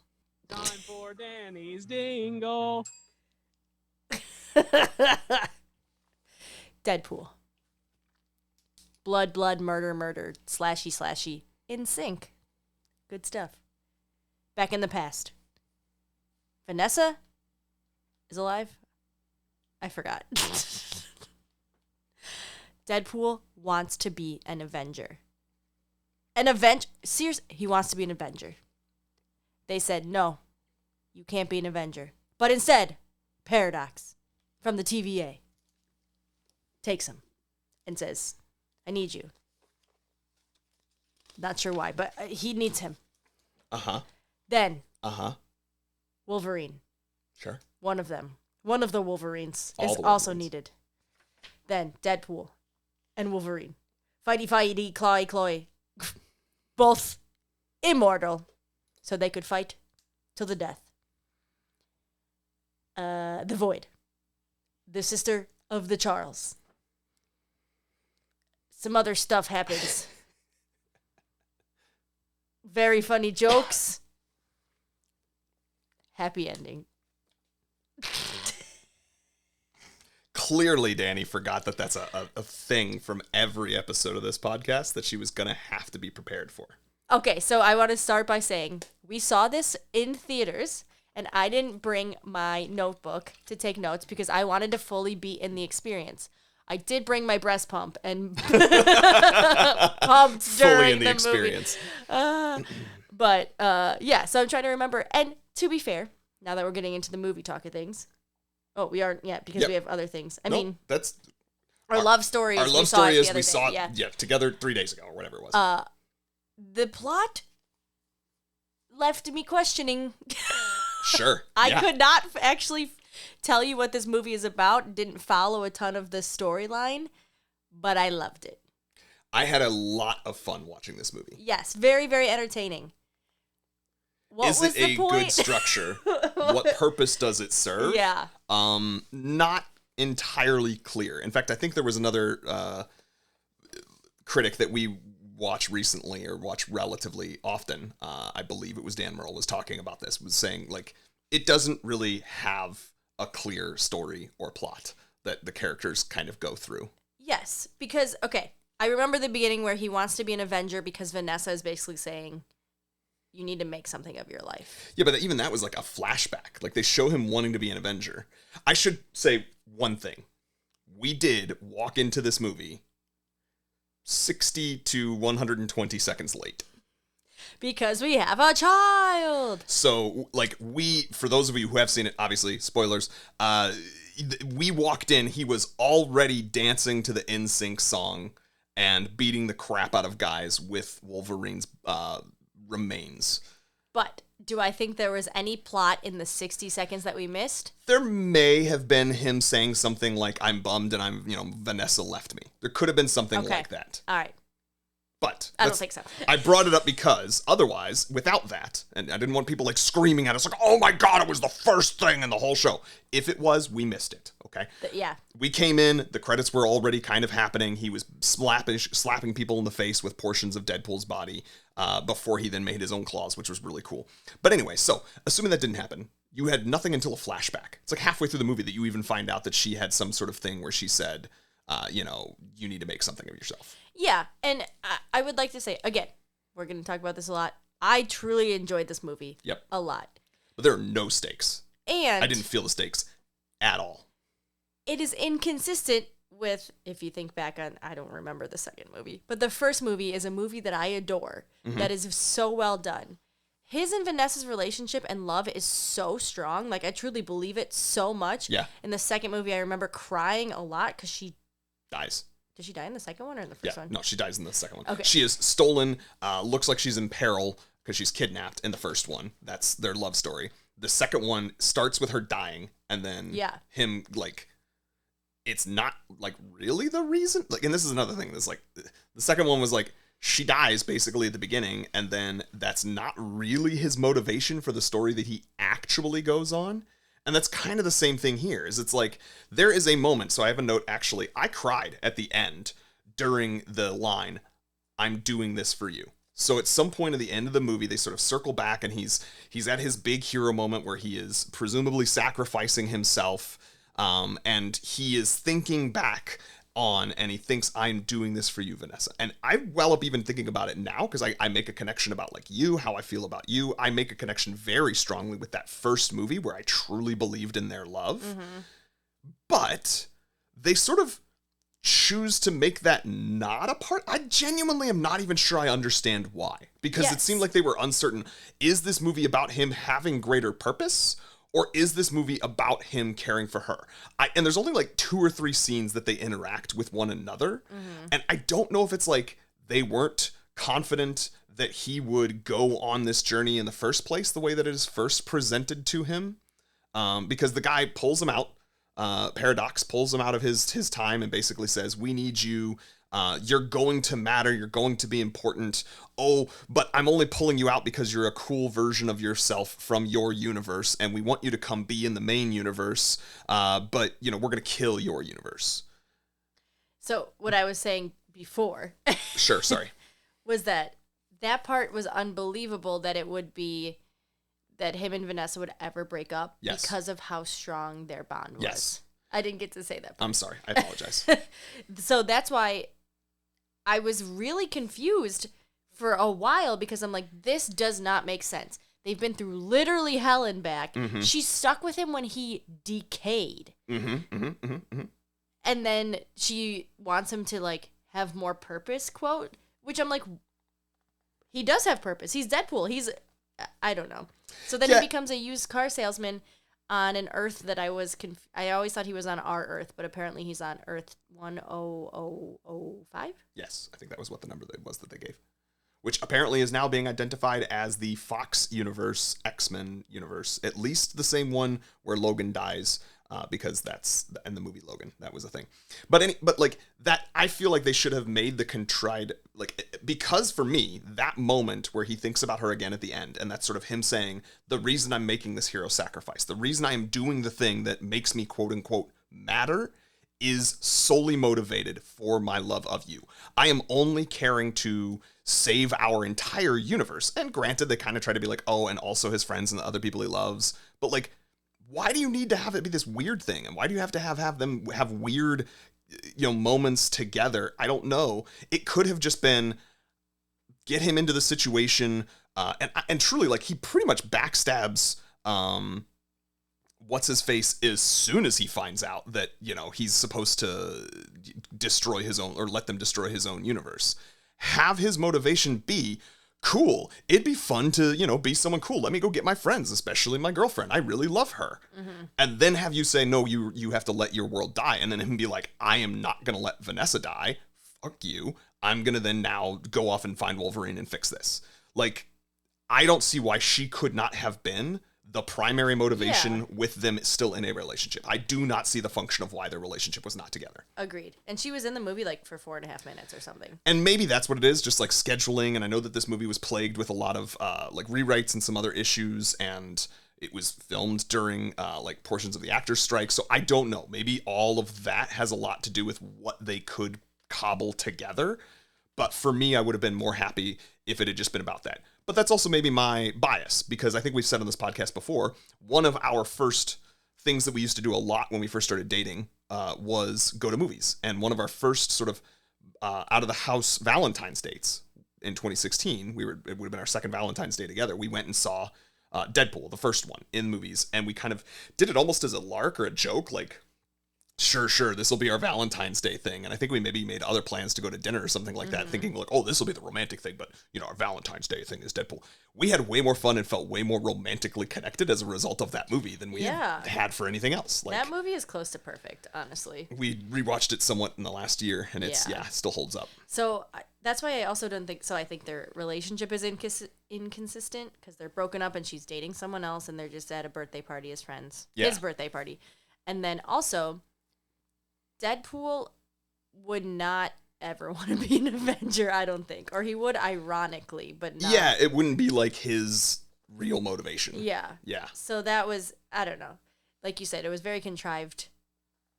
Time for Dani's dingle. Deadpool. Blood, blood, murder, murder, slashy, slashy, in sync. Good stuff. Back in the past. Vanessa is alive? I forgot. Deadpool wants to be an Avenger. Seriously, he wants to be an Avenger. They said, no, you can't be an Avenger. But instead, Paradox from the TVA takes him and says, I need you. Not sure why, but he needs him. Uh-huh. Then, Uh-huh. Wolverine. Sure. One of them. One of the Wolverines All is the also Wolverines. needed. Then, Deadpool and Wolverine. Fighty, clawy. Both immortal. So they could fight till the death. The Void. The sister of the Charles. Some other stuff happens. Very funny jokes. Happy ending. Clearly, Dani forgot that that's a thing from every episode of this podcast that she was going to have to be prepared for. Okay, so I want to start by saying we saw this in theaters, and I didn't bring my notebook to take notes because I wanted to fully be in the experience. I did bring my breast pump and pumped Fully during in the movie. experience. But yeah, so I'm trying to remember. And to be fair, now that we're getting into the movie talk of things, we aren't yet because Yep. we have other things. I No, mean, that's our love story. our is love we saw story it is the we other saw day, it yeah. together 3 days ago or whatever it was. The plot left me questioning. Sure. I yeah. could not actually tell you what this movie is about. Didn't follow a ton of the storyline, but I loved it. I had a lot of fun watching this movie. Yes, very, very entertaining. What Is was it the a point? good structure? What purpose does it serve? Yeah. Not entirely clear. In fact, I think there was another critic that we watch recently or watch relatively often. I believe it was Dan Merle was talking about this, was saying like it doesn't really have a clear story or plot that the characters kind of go through. Yes, because, okay, I remember the beginning where he wants to be an Avenger because Vanessa is basically saying, you need to make something of your life. Yeah, but even that was like a flashback. Like they show him wanting to be an Avenger. I should say one thing. We did walk into this movie 60 to 120 seconds late. Because we have a child. So, like, for those of you who have seen it, obviously, spoilers, we walked in, he was already dancing to the NSYNC song and beating the crap out of guys with Wolverine's remains. But do I think there was any plot in the 60 seconds that we missed? There may have been him saying something like, I'm bummed and Vanessa left me. There could have been something like that. All right. But I don't think so. I brought it up because otherwise, without that, and I didn't want people like screaming at us like, oh my God, it was the first thing in the whole show. If it was, we missed it. Okay. Yeah. We came in, the credits were already kind of happening. He was slapping people in the face with portions of Deadpool's body before he then made his own claws, which was really cool. But anyway, so assuming that didn't happen, you had nothing until a flashback. It's like halfway through the movie that you even find out that she had some sort of thing where she said, you need to make something of yourself. Yeah, and I would like to say, again, we're going to talk about this a lot. I truly enjoyed this movie. Yep. A lot. But there are no stakes. And I didn't feel the stakes at all. It is inconsistent with, if you think back on, I don't remember the second movie, but the first movie is a movie that I adore, that is so well done. His and Vanessa's relationship and love is so strong. Like, I truly believe it so much. Yeah. In the second movie, I remember crying a lot because she Dies. Did she die in the second one or in the first one? No, she dies in the second one. Okay. She is stolen, looks like she's in peril because she's kidnapped in the first one. That's their love story. The second one starts with her dying and then him, like, it's not, like, really the reason. Like, and this is another thing that's, like, the second one was, like, she dies basically at the beginning and then that's not really his motivation for the story that he actually goes on. And that's kind of the same thing here, is it's like, there is a moment, so I have a note, actually, I cried at the end during the line, I'm doing this for you. So at some point at the end of the movie, they sort of circle back and he's at his big hero moment where he is presumably sacrificing himself, and he is thinking back on, and he thinks, I'm doing this for you, Vanessa. And I well up even thinking about it now, because I make a connection about, like, you, how I feel about you. I make a connection very strongly with that first movie where I truly believed in their love. But they sort of choose to make that not a part. I genuinely am not even sure I understand why, because it seemed like they were uncertain. Is this movie about him having greater purpose, or is this movie about him caring for her? And there's only like 2 or 3 scenes that they interact with one another. And I don't know if it's like they weren't confident that he would go on this journey in the first place, the way that it is first presented to him. Because the guy pulls him out, Paradox pulls him out of his time and basically says, we need you. You're going to matter. You're going to be important. Oh, but I'm only pulling you out because you're a cool version of yourself from your universe, and we want you to come be in the main universe. But, we're going to kill your universe. So what I was saying before. Sure, sorry. Was that part was unbelievable, that it would be that him and Vanessa would ever break up because of how strong their bond was. Yes. I didn't get to say that part. I'm sorry. I apologize. So that's why I was really confused for a while, because I'm like, this does not make sense. They've been through literally hell and back. Mm-hmm. She stuck with him when he decayed. And then she wants him to, like, have more purpose, quote, which I'm like, he does have purpose. He's Deadpool. I don't know. So then he becomes a used car salesman on an Earth that I always thought he was on our Earth, but apparently he's on Earth 10005. Yes, I think that was what the number was that they gave, which apparently is now being identified as the Fox universe, X-Men universe, at least the same one where Logan dies, because that's in the movie Logan. That was a thing. But like that, I feel like they should have made the contrived, like, because for me, that moment where he thinks about her again at the end, and that's sort of him saying, the reason I'm making this hero sacrifice, the reason I am doing the thing that makes me quote unquote matter, is solely motivated for my love of you. I am only caring to save our entire universe. And granted, they kind of try to be like, oh, and also his friends and the other people he loves. But like, why do you need to have it be this weird thing? And why do you have to have them have weird, moments together? I don't know. It could have just been get him into the situation. And truly, like, he pretty much backstabs, what's his face as soon as he finds out that, he's supposed to destroy his own, or let them destroy his own universe. Have his motivation be, cool, it'd be fun to, be someone cool. Let me go get my friends, especially my girlfriend. I really love her. Mm-hmm. And then have you say, no, you have to let your world die. And then him be like, I am not going to let Vanessa die. Fuck you. I'm going to then now go off and find Wolverine and fix this. Like, I don't see why she could not have been the primary motivation with them still in a relationship. I do not see the function of why their relationship was not together. Agreed. And she was in the movie like for 4.5 minutes or something. And maybe that's what it is, just like scheduling. And I know that this movie was plagued with a lot of like rewrites and some other issues, and it was filmed during like portions of the actors' strike. So I don't know. Maybe all of that has a lot to do with what they could cobble together. But for me, I would have been more happy if it had just been about that. But that's also maybe my bias, because I think we've said on this podcast before, one of our first things that we used to do a lot when we first started dating was go to movies. And one of our first sort of out of the house Valentine's dates in 2016, it would have been our second Valentine's Day together. We went and saw Deadpool, the first one, in movies. And we kind of did it almost as a lark or a joke, like, sure, this will be our Valentine's Day thing. And I think we maybe made other plans to go to dinner or something like that, thinking like, oh, this will be the romantic thing, but our Valentine's Day thing is Deadpool. We had way more fun and felt way more romantically connected as a result of that movie than we had for anything else. Like, that movie is close to perfect, honestly. We rewatched it somewhat in the last year, and it still holds up. So that's why I also don't think, so I think their relationship is inconsistent, because they're broken up and she's dating someone else, and they're just at a birthday party as friends. Yeah. His birthday party. And then also, Deadpool would not ever want to be an Avenger, I don't think. Or he would, ironically, but not. Yeah, it wouldn't be like his real motivation. Yeah. Yeah. So that was, I don't know. Like you said, it was very contrived,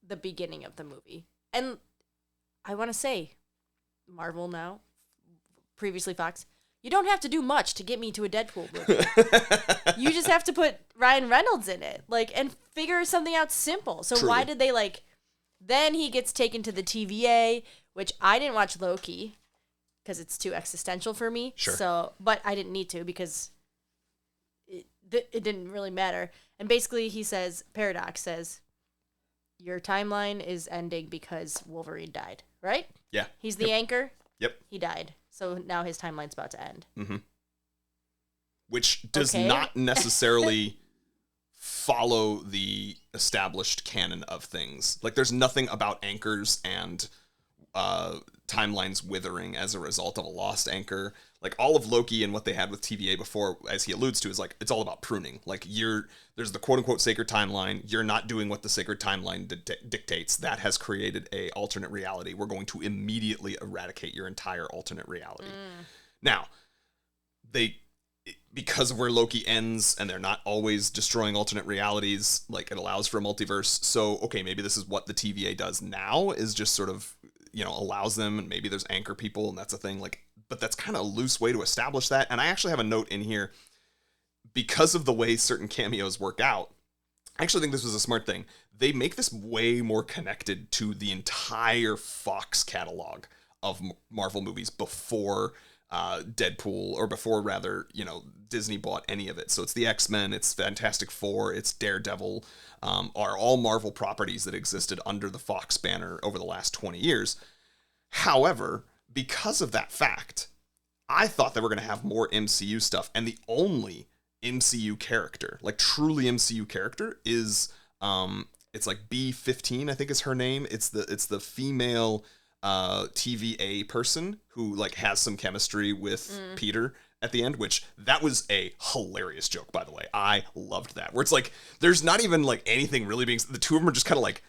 the beginning of the movie. And I want to say, Marvel now, previously Fox, you don't have to do much to get me to a Deadpool movie. You just have to put Ryan Reynolds in it, like, and figure something out simple. So Truly. Why did they, like... Then he gets taken to the TVA, which I didn't watch Loki because it's too existential for me. Sure. So, but I didn't need to because it didn't really matter. And basically he says, Paradox says, your timeline is ending because Wolverine died, right? Yeah. He's the anchor. Yep. He died. So now his timeline's about to end. Mm-hmm. Which does not necessarily follow the established canon of things. Like, there's nothing about anchors and timelines withering as a result of a lost anchor. Like, all of Loki and what they had with TVA before, as he alludes to, is like, it's all about pruning. Like, there's the quote-unquote sacred timeline. You're not doing what the sacred timeline dictates. That has created a alternate reality. We're going to immediately eradicate your entire alternate reality. Now, because of where Loki ends, and they're not always destroying alternate realities, like, it allows for a multiverse. So, okay, maybe this is what the TVA does now, is just sort of, allows them, and maybe there's anchor people, and that's a thing, like, but that's kind of a loose way to establish that. And I actually have a note in here, because of the way certain cameos work out, I actually think this was a smart thing. They make this way more connected to the entire Fox catalog of Marvel movies before Deadpool, or before rather, Disney bought any of it. So it's the X-Men, it's Fantastic Four, it's Daredevil, are all Marvel properties that existed under the Fox banner over the last 20 years. However, because of that fact, I thought they were going to have more MCU stuff, and the only MCU character, like truly MCU character, is it's like B-15, I think is her name. It's the female TVA person who like has some chemistry with Peter at the end, which that was a hilarious joke, by the way. I loved that. Where it's like there's not even like anything really being, the two of them are just kind of like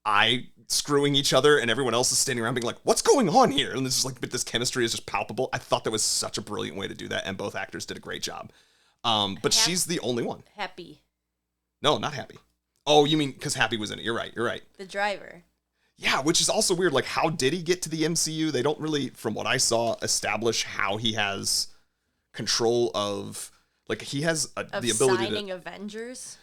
eye screwing each other, and everyone else is standing around being like, what's going on here? And it's just like, but this chemistry is just palpable. I thought that was such a brilliant way to do that, and both actors did a great job. But she's the only one. Happy. No, not Happy. Oh, you mean because Happy was in it. You're right. The driver. Yeah, which is also weird. Like, how did he get to the MCU? They don't really, from what I saw, establish how he has control of, like, he has the ability signing Avengers?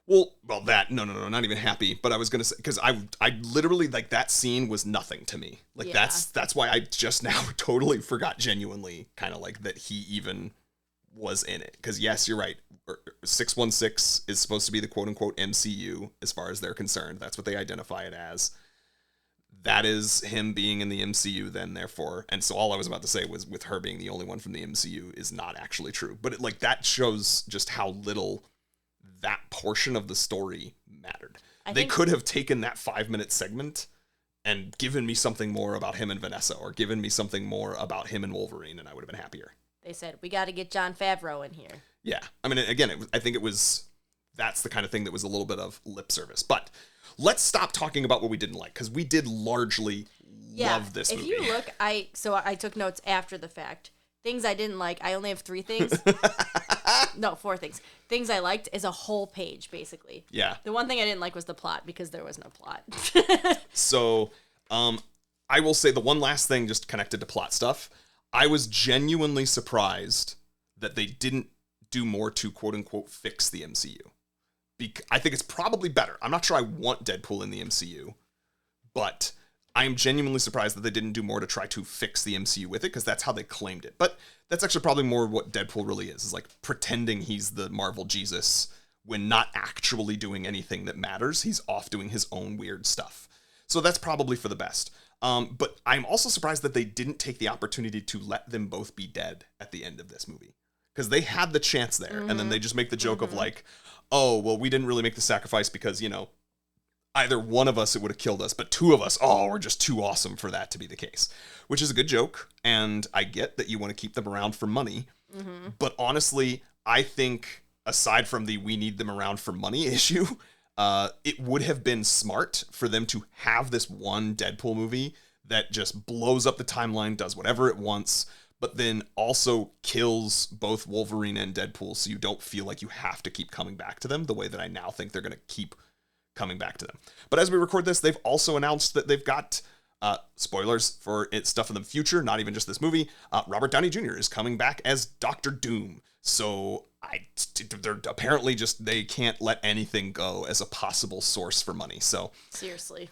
Well, that, no, not even Happy. But I was going to say, because I literally, like, that scene was nothing to me. Like, yeah. that's why I just now totally forgot genuinely, kind of like, that he even was in it. Because, yes, you're right. 616 is supposed to be the quote-unquote MCU, as far as they're concerned. That's what they identify it as. That is him being in the MCU then, therefore. And so all I was about to say was, with her being the only one from the MCU is not actually true. But like, that shows just how little that portion of the story mattered. They could have taken that 5-minute segment and given me something more about him and Vanessa, or given me something more about him and Wolverine, and I would have been happier. They said, we got to get Jon Favreau in here. Yeah. I mean, again, I think that's the kind of thing that was a little bit of lip service. But let's stop talking about what we didn't like, because we did largely love this movie. If you look, I took notes after the fact. Things I didn't like, I only have 3 things. No, 4 things. Things I liked is a whole page, basically. Yeah. The one thing I didn't like was the plot, because there was no plot. So, I will say the one last thing, just connected to plot stuff. I was genuinely surprised that they didn't do more to quote-unquote fix the MCU. I think it's probably better. I'm not sure I want Deadpool in the MCU, but I am genuinely surprised that they didn't do more to try to fix the MCU with it, because that's how they claimed it. But that's actually probably more what Deadpool really is like pretending he's the Marvel Jesus when not actually doing anything that matters. He's off doing his own weird stuff. So that's probably for the best. But I'm also surprised that they didn't take the opportunity to let them both be dead at the end of this movie. Because they had the chance there, and then they just make the joke of like, oh, well, we didn't really make the sacrifice because, either one of us, it would have killed us, but 2 of us, we're just too awesome for that to be the case. Which is a good joke, and I get that you want to keep them around for money. But honestly, I think, aside from the we need them around for money issue, it would have been smart for them to have this one Deadpool movie that just blows up the timeline, does whatever it wants, but then also kills both Wolverine and Deadpool, so you don't feel like you have to keep coming back to them the way that I now think they're going to keep coming back to them. But as we record this, they've also announced that they've got, spoilers for stuff in the future, not even just this movie, Robert Downey Jr. is coming back as Dr. Doom. So they're apparently just, they can't let anything go as a possible source for money. So seriously.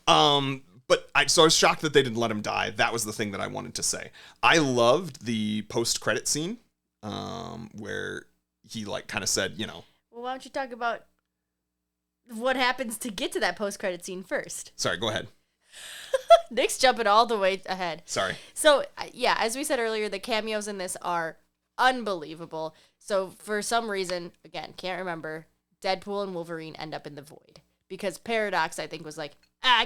But I was shocked that they didn't let him die. That was the thing that I wanted to say. I loved the post-credit scene, where he like kind of said, well, why don't you talk about what happens to get to that post-credit scene first. Sorry, go ahead. Nick's jumping all the way ahead. Sorry. So, yeah, as we said earlier, the cameos in this are unbelievable. So, for some reason, again, can't remember, Deadpool and Wolverine end up in the Void. Because Paradox, I think, was like,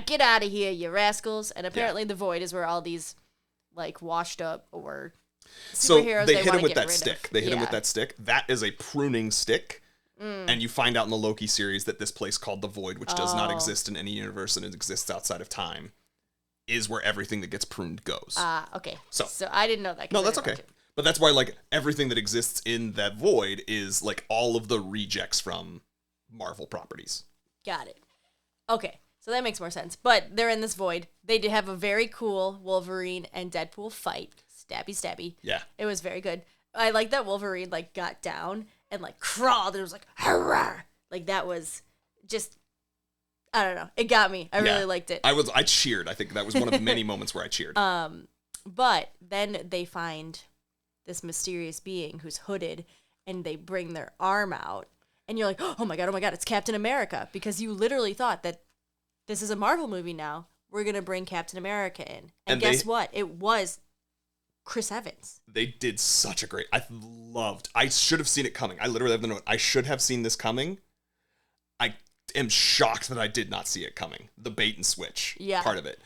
get out of here, you rascals. And apparently the Void is where all these, like, washed up or superheroes so they hit him with that stick. They hit him with that stick. That is a pruning stick. And you find out in the Loki series that this place called the Void, which does not exist in any universe and it exists outside of time, is where everything that gets pruned goes. Okay. So I didn't know that. No, that's okay. But that's why, like, everything that exists in that Void is, like, all of the rejects from Marvel properties. Got it. Okay. So that makes more sense. But they're in this Void. They did have a very cool Wolverine and Deadpool fight. Stabby, stabby. Yeah. It was very good. I like that Wolverine, like, got down and, like, crawled. And it was like, hurrah! Like, that was just, I don't know. It got me. I really liked it. I cheered. I think that was one of the many moments where I cheered. But then they find this mysterious being who's hooded, and they bring their arm out. And you're like, oh my God, it's Captain America. Because you literally thought that this is a Marvel movie now. We're going to bring Captain America in. And guess what? It was Chris Evans. They did such a great... I should have seen it coming. I literally have the note. I should have seen this coming. I am shocked that I did not see it coming. The bait and switch part of it.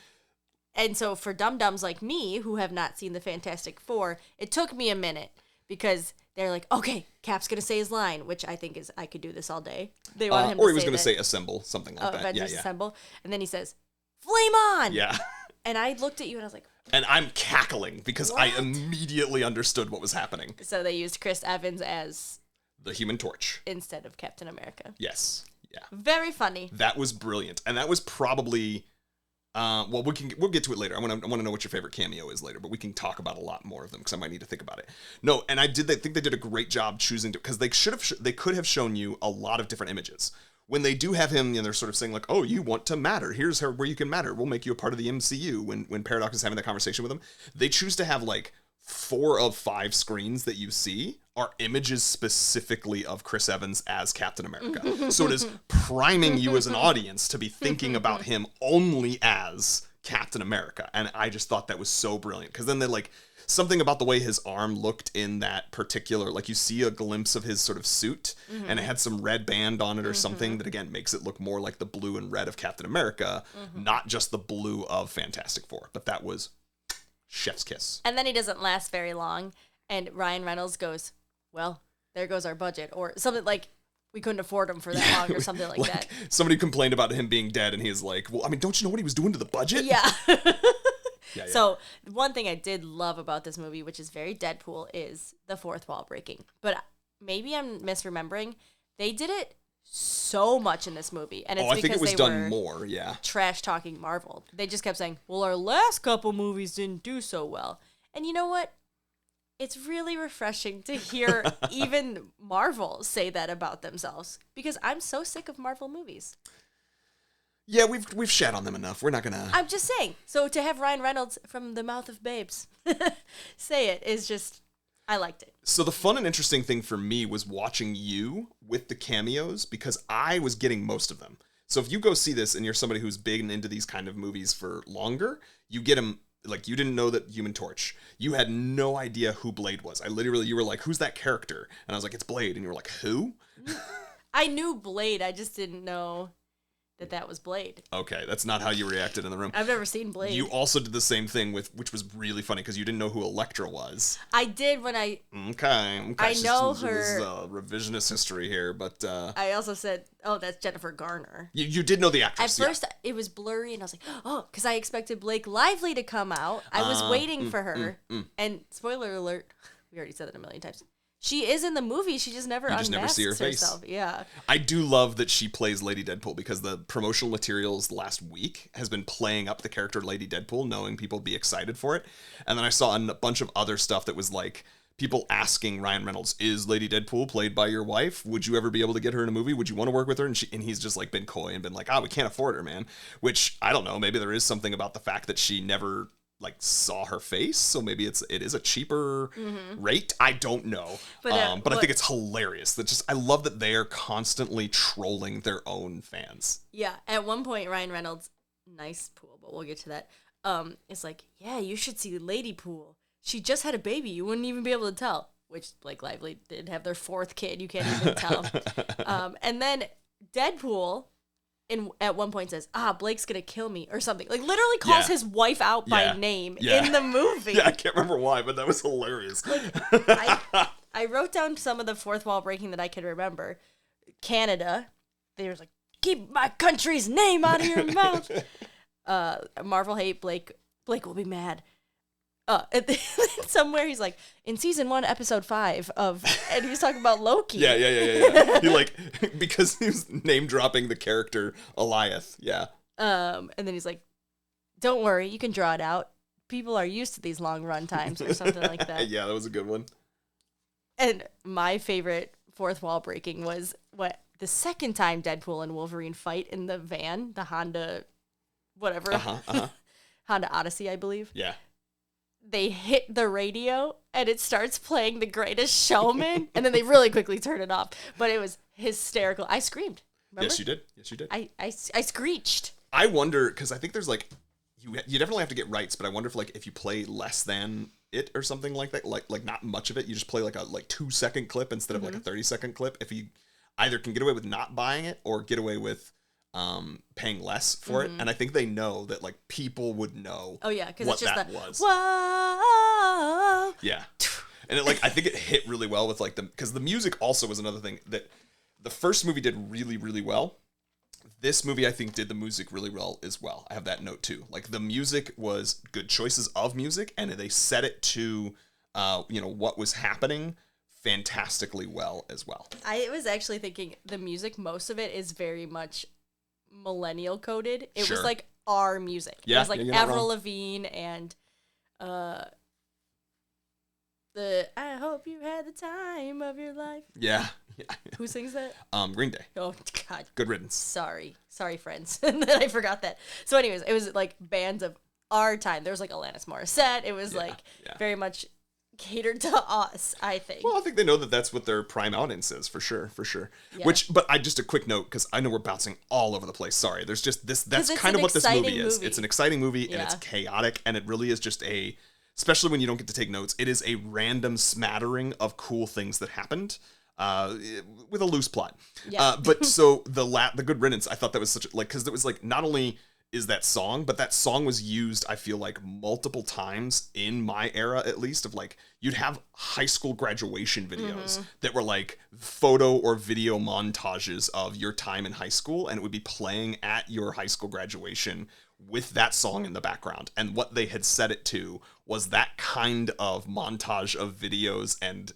And so for dum-dums like me, who have not seen the Fantastic Four, it took me a minute because they're like, okay, Cap's going to say his line, which I think is, I could do this all day. They want him or to he was going to say assemble, something like that. Avengers Assemble. And then he says, flame on! Yeah. And I looked at you and I was like... And I'm cackling because what? I immediately understood what was happening. So they used Chris Evans as... the Human Torch. Instead of Captain America. Yes. Yeah. Very funny. That was brilliant. And that was probably... we'll get to it later. I want to know what your favorite cameo is later, but we can talk about a lot more of them because I might need to think about it. No, and I think they did a great job choosing to, because they could have shown you a lot of different images. When they do have him, and they're sort of saying like, oh, you want to matter. Here's where you can matter. We'll make you a part of the MCU. When Paradox is having that conversation with him, they choose to have like 4 of 5 screens that you see are images specifically of Chris Evans as Captain America. So it is priming you as an audience to be thinking about him only as Captain America. And I just thought that was so brilliant. Because then they like something about the way his arm looked in that particular, like you see a glimpse of his sort of suit and it had some red band on it or something that again makes it look more like the blue and red of Captain America, not just the blue of Fantastic Four. But that was chef's kiss. And then he doesn't last very long. And Ryan Reynolds goes, well, there goes our budget. Or something like, we couldn't afford him for that long or something like that. Somebody complained about him being dead and he's like, well, I mean, don't you know what he was doing to the budget? Yeah. Yeah. So one thing I did love about this movie, which is very Deadpool, is the fourth wall breaking. But maybe I'm misremembering. They did it so much in this movie. And it's I think it was they done were more, yeah. trash talking Marvel. They just kept saying, well, our last couple movies didn't do so well. And you know what? It's really refreshing to hear even Marvel say that about themselves. Because I'm so sick of Marvel movies. Yeah, we've shat on them enough. We're not gonna... I'm just saying. So to have Ryan Reynolds from the mouth of babes say it is just... I liked it. So the fun and interesting thing for me was watching you with the cameos because I was getting most of them. So if you go see this and you're somebody who's big and into these kind of movies for longer, you get them... Like, you didn't know that Human Torch. You had no idea who Blade was. You were like, who's that character? And I was like, it's Blade. And you were like, who? I knew Blade. I just didn't know that was Blade. Okay, that's not how you reacted in the room. I've never seen Blade. You also did the same thing which was really funny because you didn't know who Elektra was. I did when I... Okay. I know her... This is revisionist history here, but... I also said, oh, that's Jennifer Garner. You did know the actress, At first, it was blurry, and I was like, oh, because I expected Blake Lively to come out. I was waiting for her. And spoiler alert, we already said that a million times. She is in the movie. She just never unmasks see her face. herself. Yeah. I do love that she plays Lady Deadpool because the promotional materials last week has been playing up the character Lady Deadpool, knowing people would be excited for it. And then I saw a bunch of other stuff that was like people asking Ryan Reynolds, is Lady Deadpool played by your wife? Would you ever be able to get her in a movie? Would you want to work with her? And he's just like been coy and been like, we can't afford her, man. Which, I don't know, maybe there is something about the fact that she never like saw her face, so maybe it is a cheaper rate. I don't know, but I think it's hilarious. That just I love that they are constantly trolling their own fans. Yeah, at one point Ryan Reynolds, nice pool, but we'll get to that. It's like, yeah, you should see Lady Pool. She just had a baby. You wouldn't even be able to tell. Which Blake Lively did have their 4th kid. You can't even tell. And then Deadpool at one point says, Blake's going to kill me or something. Like literally calls his wife out by name in the movie. Yeah, I can't remember why, but that was hilarious. I wrote down some of the fourth wall breaking that I could remember. Canada, they were like, keep my country's name out of your mouth. Marvel hate Blake. Blake will be mad. Somewhere he's like, in season 1, episode 5 of, and he's talking about Loki. Yeah. He like, because he was name dropping the character Eliath. Yeah. And then he's like, don't worry, you can draw it out. People are used to these long run times or something like that. Yeah, that was a good one. And my favorite fourth wall breaking was the second time Deadpool and Wolverine fight in the van, the Honda, whatever. Honda Odyssey, I believe. Yeah. They hit the radio and it starts playing The Greatest Showman, and then they really quickly turn it off. But it was hysterical. I screamed. Remember? Yes, you did. I screeched. I wonder, because I think there's like, you definitely have to get rights, but I wonder if you play less than it or something like that, like not much of it, you just play like a 2-second clip instead of like a 30-second clip. If you either can get away with not buying it or get away with paying less for it, and I think they know that like people would know. Oh yeah, because what it's just that the was. Whoa. Yeah, and it I think it hit really well with because the music also was another thing that the first movie did really, really well. This movie I think did the music really well as well. I have that note too. Like the music was good choices of music, and they set it to what was happening fantastically well as well. I was actually thinking the music, most of it is very much millennial coded. It was like our music. Yeah, it was like Avril wrong. Lavigne and the I hope you had the time of your life. Yeah. Who sings that? Green Day. Oh God. Good riddance. Sorry friends. And then I forgot that. So anyways, it was like bands of our time. There was like Alanis Morissette. It was very much catered to us, I think. Well, I think they know that that's what their prime audience is, for sure. Yeah. But I just a quick note, because I know we're bouncing all over the place. Sorry, there's just this. That's kind of what this movie is. It's an exciting movie, and it's chaotic, and it really is just especially when you don't get to take notes, it is a random smattering of cool things that happened, with a loose plot. Yeah. But so the good riddance, I thought that was such because it was not only is that song, but that song was used, I feel like, multiple times in my era, at least, of you'd have high school graduation videos that were photo or video montages of your time in high school, and it would be playing at your high school graduation with that song in the background. And what they had set it to was that kind of montage of videos and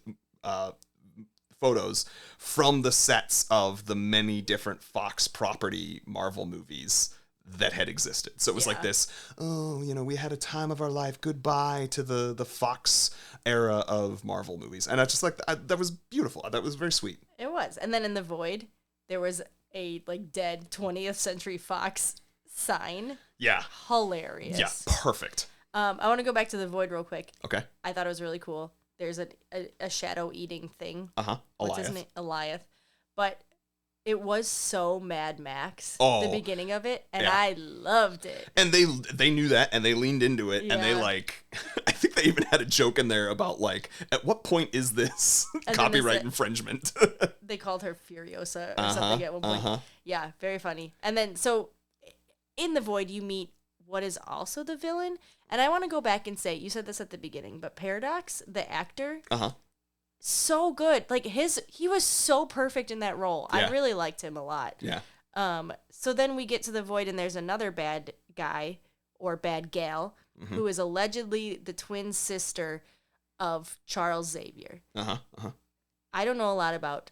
photos from the sets of the many different Fox property Marvel movies that had existed. So it was this, we had a time of our life, goodbye to the Fox era of Marvel movies. And I just that was beautiful. That was very sweet. It was. And then in the void, there was a dead 20th Century Fox sign. Yeah. Hilarious. Yeah, perfect. I want to go back to the void real quick. Okay. I thought it was really cool. There's a shadow eating thing. What's his name? Eliath. But it was so Mad Max, the beginning of it, and I loved it. And they knew that, and they leaned into it, and they I think they even had a joke in there about at what point is this copyright infringement? They called her Furiosa or something at one point. Yeah, very funny. And then so in the void you meet what is also the villain, and I want to go back and say, you said this at the beginning, but Paradox, the actor, so good. He was so perfect in that role. Yeah. I really liked him a lot. Yeah. So then we get to the void, and there's another bad guy or bad gal who is allegedly the twin sister of Charles Xavier. I don't know a lot about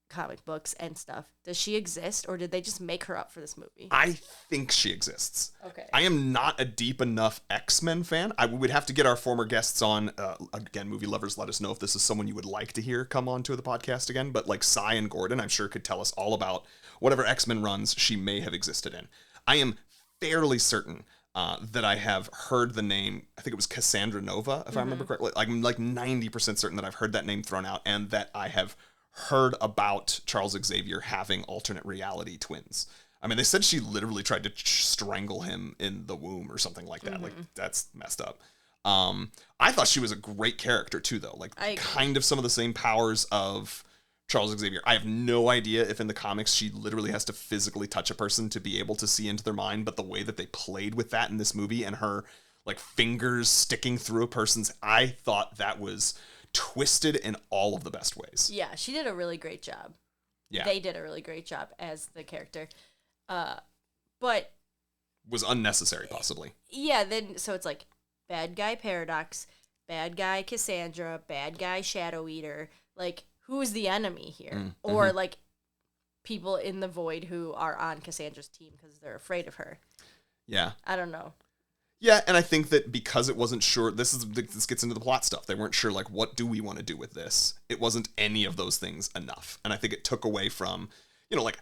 comic books and stuff. Does she exist, or did they just make her up for this movie? I think she exists. Okay. I am not a deep enough X-Men fan. I would have to get our former guests on. Again, movie lovers, let us know if this is someone you would like to hear come on to the podcast again. But Cy and Gordon, I'm sure, could tell us all about whatever X-Men runs she may have existed in. I am fairly certain that I have heard the name. I think it was Cassandra Nova, if I remember correctly. I'm like 90% certain that I've heard that name thrown out, and that I have heard about Charles Xavier having alternate reality twins. I mean, they said she literally tried to strangle him in the womb or something like that. Like, that's messed up. I thought she was a great character too, though. Like, kind of some of the same powers of Charles Xavier. I have no idea if in the comics she literally has to physically touch a person to be able to see into their mind, but the way that they played with that in this movie and her like fingers sticking through a person's, I thought that was twisted in all of the best ways. Yeah, she did a really great job. Yeah. They did a really great job as the character. But was unnecessary, possibly. Yeah, then so it's like bad guy Paradox, bad guy Cassandra, bad guy Shadow Eater. Like, who's the enemy here? Or like people in the Void who are on Cassandra's team because they're afraid of her. Yeah. I don't know. Yeah, and I think that because it wasn't sure, this gets into the plot stuff. They weren't sure, like, what do we want to do with this? It wasn't any of those things enough. And I think it took away from, you know, like,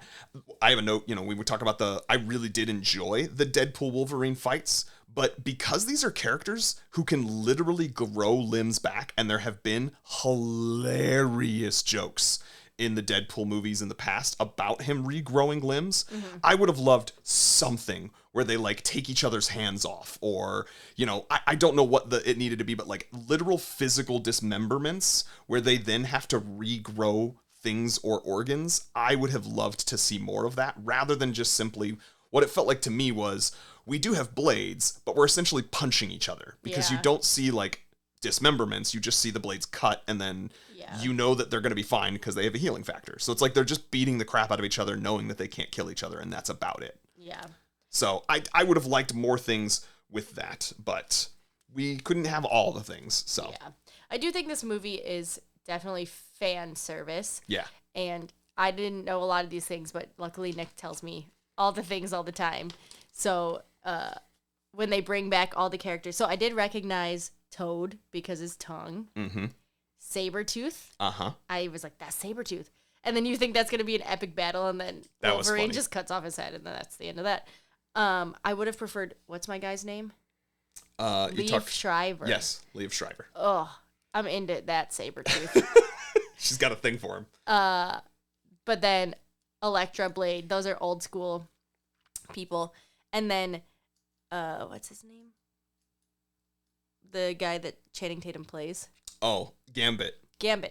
I have a note, you know, we would talk about I really did enjoy the Deadpool Wolverine fights, but because these are characters who can literally grow limbs back, and there have been hilarious jokes in the Deadpool movies in the past about him regrowing limbs, I would have loved something where they like take each other's hands off, or, you know, I don't know what it needed to be, but like literal physical dismemberments where they then have to regrow things or organs. I would have loved to see more of that rather than just simply what it felt like to me was we do have blades, but we're essentially punching each other because you don't see like dismemberments, you just see the blades cut, and then you know that they're going to be fine because they have a healing factor. So it's like they're just beating the crap out of each other knowing that they can't kill each other, and that's about it. Yeah. So I would have liked more things with that, but we couldn't have all the things. So yeah, I do think this movie is definitely fan service. Yeah. And I didn't know a lot of these things, but luckily Nick tells me all the things all the time. So when they bring back all the characters, so I did recognize Toad because his tongue. Mm-hmm. Sabretooth. Uh-huh. I was like, that's Sabretooth. And then you think that's going to be an epic battle, and then Wolverine just cuts off his head, and then that's the end of that. I would have preferred, what's my guy's name? Liev Schreiber. Yes, Liev Schreiber. Oh, I'm into that Sabretooth. She's got a thing for him. But then Elektra, Blade, those are old school people. And then, what's his name? The guy that Channing Tatum plays. Oh, Gambit.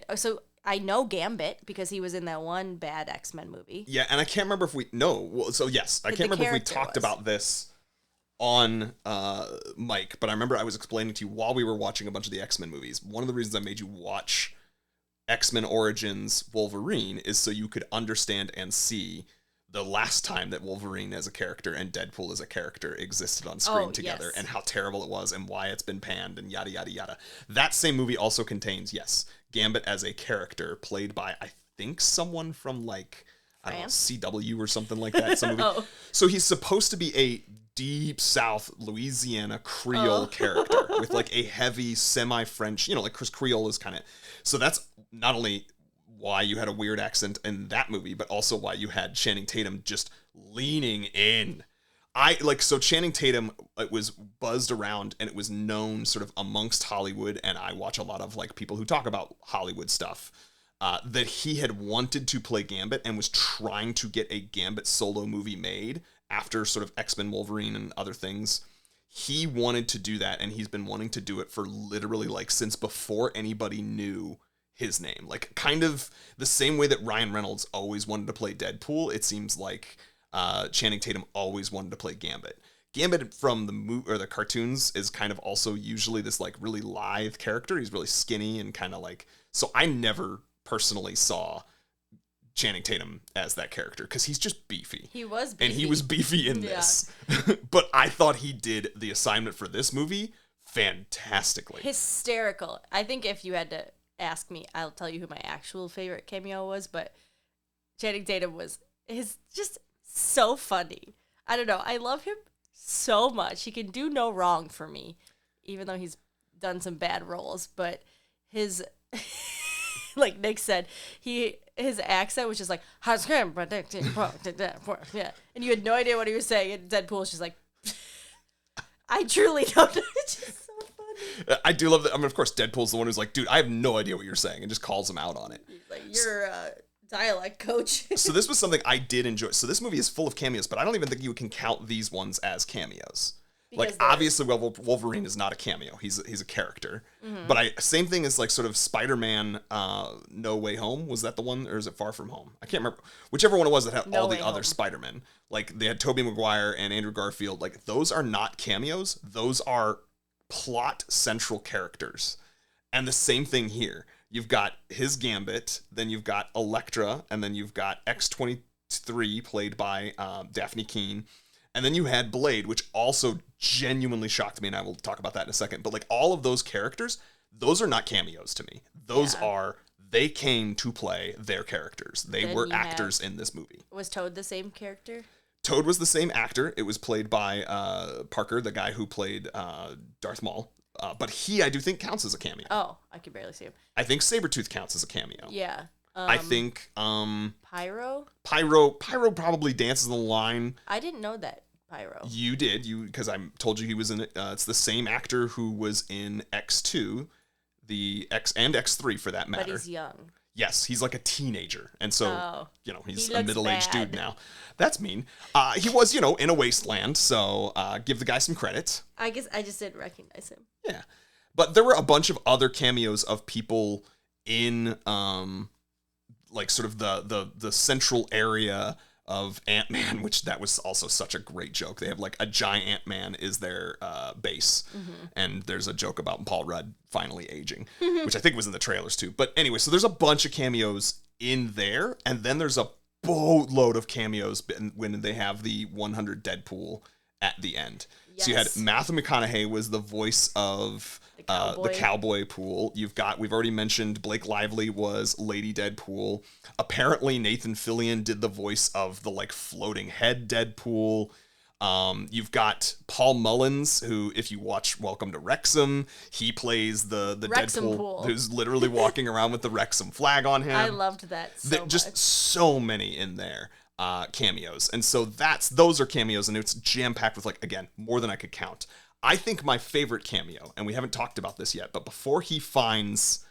Oh, so I know Gambit because he was in that one bad X-Men movie. Yeah, and I can't remember if I can't remember if we talked about this on Mike, but I remember I was explaining to you while we were watching a bunch of the X-Men movies. One of the reasons I made you watch X-Men Origins Wolverine is so you could understand and see the last time that Wolverine as a character and Deadpool as a character existed on screen together, and how terrible it was and why it's been panned and yada, yada, yada. That same movie also contains, yes, Gambit as a character played by, I think, someone from like, I don't know, CW or something like that. Some movie. So he's supposed to be a deep South Louisiana Creole character with like a heavy semi-French, you know, like Chris Creole is kind of, so that's not only why you had a weird accent in that movie, but also why you had Channing Tatum just leaning in. So Channing Tatum, it was buzzed around and it was known sort of amongst Hollywood, and I watch a lot of like people who talk about Hollywood stuff, that he had wanted to play Gambit and was trying to get a Gambit solo movie made after sort of X-Men Wolverine and other things. He wanted to do that, and he's been wanting to do it for literally like since before anybody knew his name. Like kind of the same way that Ryan Reynolds always wanted to play Deadpool, it seems like Channing Tatum always wanted to play Gambit. Gambit from the movie or the cartoons is kind of also usually this like really lithe character. He's really skinny and kind of like, so I never personally saw Channing Tatum as that character because he's just beefy. He was beefy. And he was beefy in this. But I thought he did the assignment for this movie fantastically. Hysterical. I think if you had to ask me, I'll tell you who my actual favorite cameo was, but Channing Tatum is just so funny. I don't know. I love him so much. He can do no wrong for me, even though he's done some bad roles, but his like Nick said, his accent was just like, yeah, and you had no idea what he was saying, and Deadpool's just like, I truly don't know. It's just so funny. I do love that. I mean, of course, Deadpool's the one who's like, dude, I have no idea what you're saying, and just calls him out on it. He's like, you're a dialect coach. So this was something I did enjoy. So this movie is full of cameos, but I don't even think you can count these ones as cameos. Like, obviously, Wolverine is not a cameo. He's a character. Mm-hmm. But same thing as, like, sort of Spider-Man No Way Home. Was that the one? Or is it Far From Home? I can't remember. Whichever one it was that had all the other Spider-Men. Like, they had Tobey Maguire and Andrew Garfield. Like, those are not cameos. Those are plot central characters. And the same thing here. You've got his Gambit, then you've got Elektra, and then you've got X-23, played by Daphne Keane. And then you had Blade, which also genuinely shocked me, and I will talk about that in a second. But, like, all of those characters, those are not cameos to me. Those they came to play their characters. They were actors in this movie. Was Toad the same character? Toad was the same actor. It was played by Parker, the guy who played Darth Maul. But he, I do think, counts as a cameo. Oh, I can barely see him. I think Sabretooth counts as a cameo. Yeah. I think... Pyro? Pyro probably dances the line. I didn't know that. Pyro. You did, because I told you he was in it. It's the same actor who was in X2, the X and X3 for that matter. But he's young. Yes, he's like a teenager, and so he's a middle-aged dude now. That's mean. He was, in a wasteland, so give the guy some credit. I guess I just didn't recognize him. Yeah, but there were a bunch of other cameos of people in like sort of the central area of Ant-Man, which that was also such a great joke. They have like a giant Ant-Man is their base, and there's a joke about Paul Rudd finally aging, which I think was in the trailers too. But anyway, so there's a bunch of cameos in there, and then there's a boatload of cameos when they have the 100 Deadpool at the end. Yes. So you had Matthew McConaughey was the voice of the cowboy pool. We've already mentioned Blake Lively was Lady Deadpool. Apparently Nathan Fillion did the voice of the like floating head Deadpool. You've got Paul Mullins, who, if you watch Welcome to Wrexham, he plays the Deadpool pool, who's literally walking around with the Wrexham flag on him. I loved that so much. Just so many in there. Cameos. And so those are cameos, and it's jam-packed with, like, again, more than I could count. I think my favorite cameo, and we haven't talked about this yet, but before he finds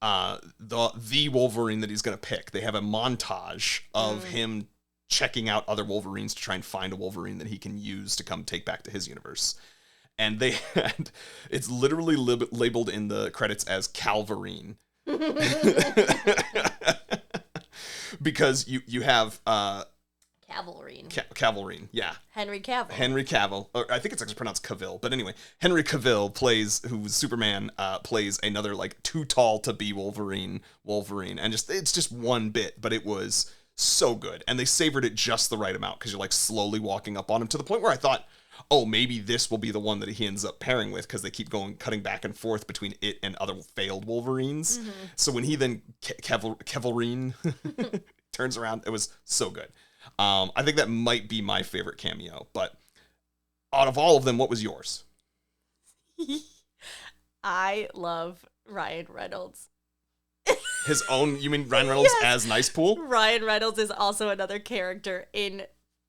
the Wolverine that he's going to pick, they have a montage of him checking out other Wolverines to try and find a Wolverine that he can use to come take back to his universe. And it's literally labeled in the credits as Calverine. Because you have Cavalrine, yeah. Henry Cavill. Henry Cavill, or I think it's actually pronounced Cavill, but anyway, Henry Cavill who's Superman, plays another like too tall to be Wolverine, and it's just one bit, but it was so good, and they savored it just the right amount because you're like slowly walking up on him to the point where I thought, oh, maybe this will be the one that he ends up pairing with, because they keep cutting back and forth between it and other failed Wolverines. So when he then Cavalrine turns around, it was so good. I think that might be my favorite cameo, but out of all of them, what was yours? I love Ryan Reynolds. His own, you mean Ryan Reynolds as Nice Pool? Ryan Reynolds is also another character in...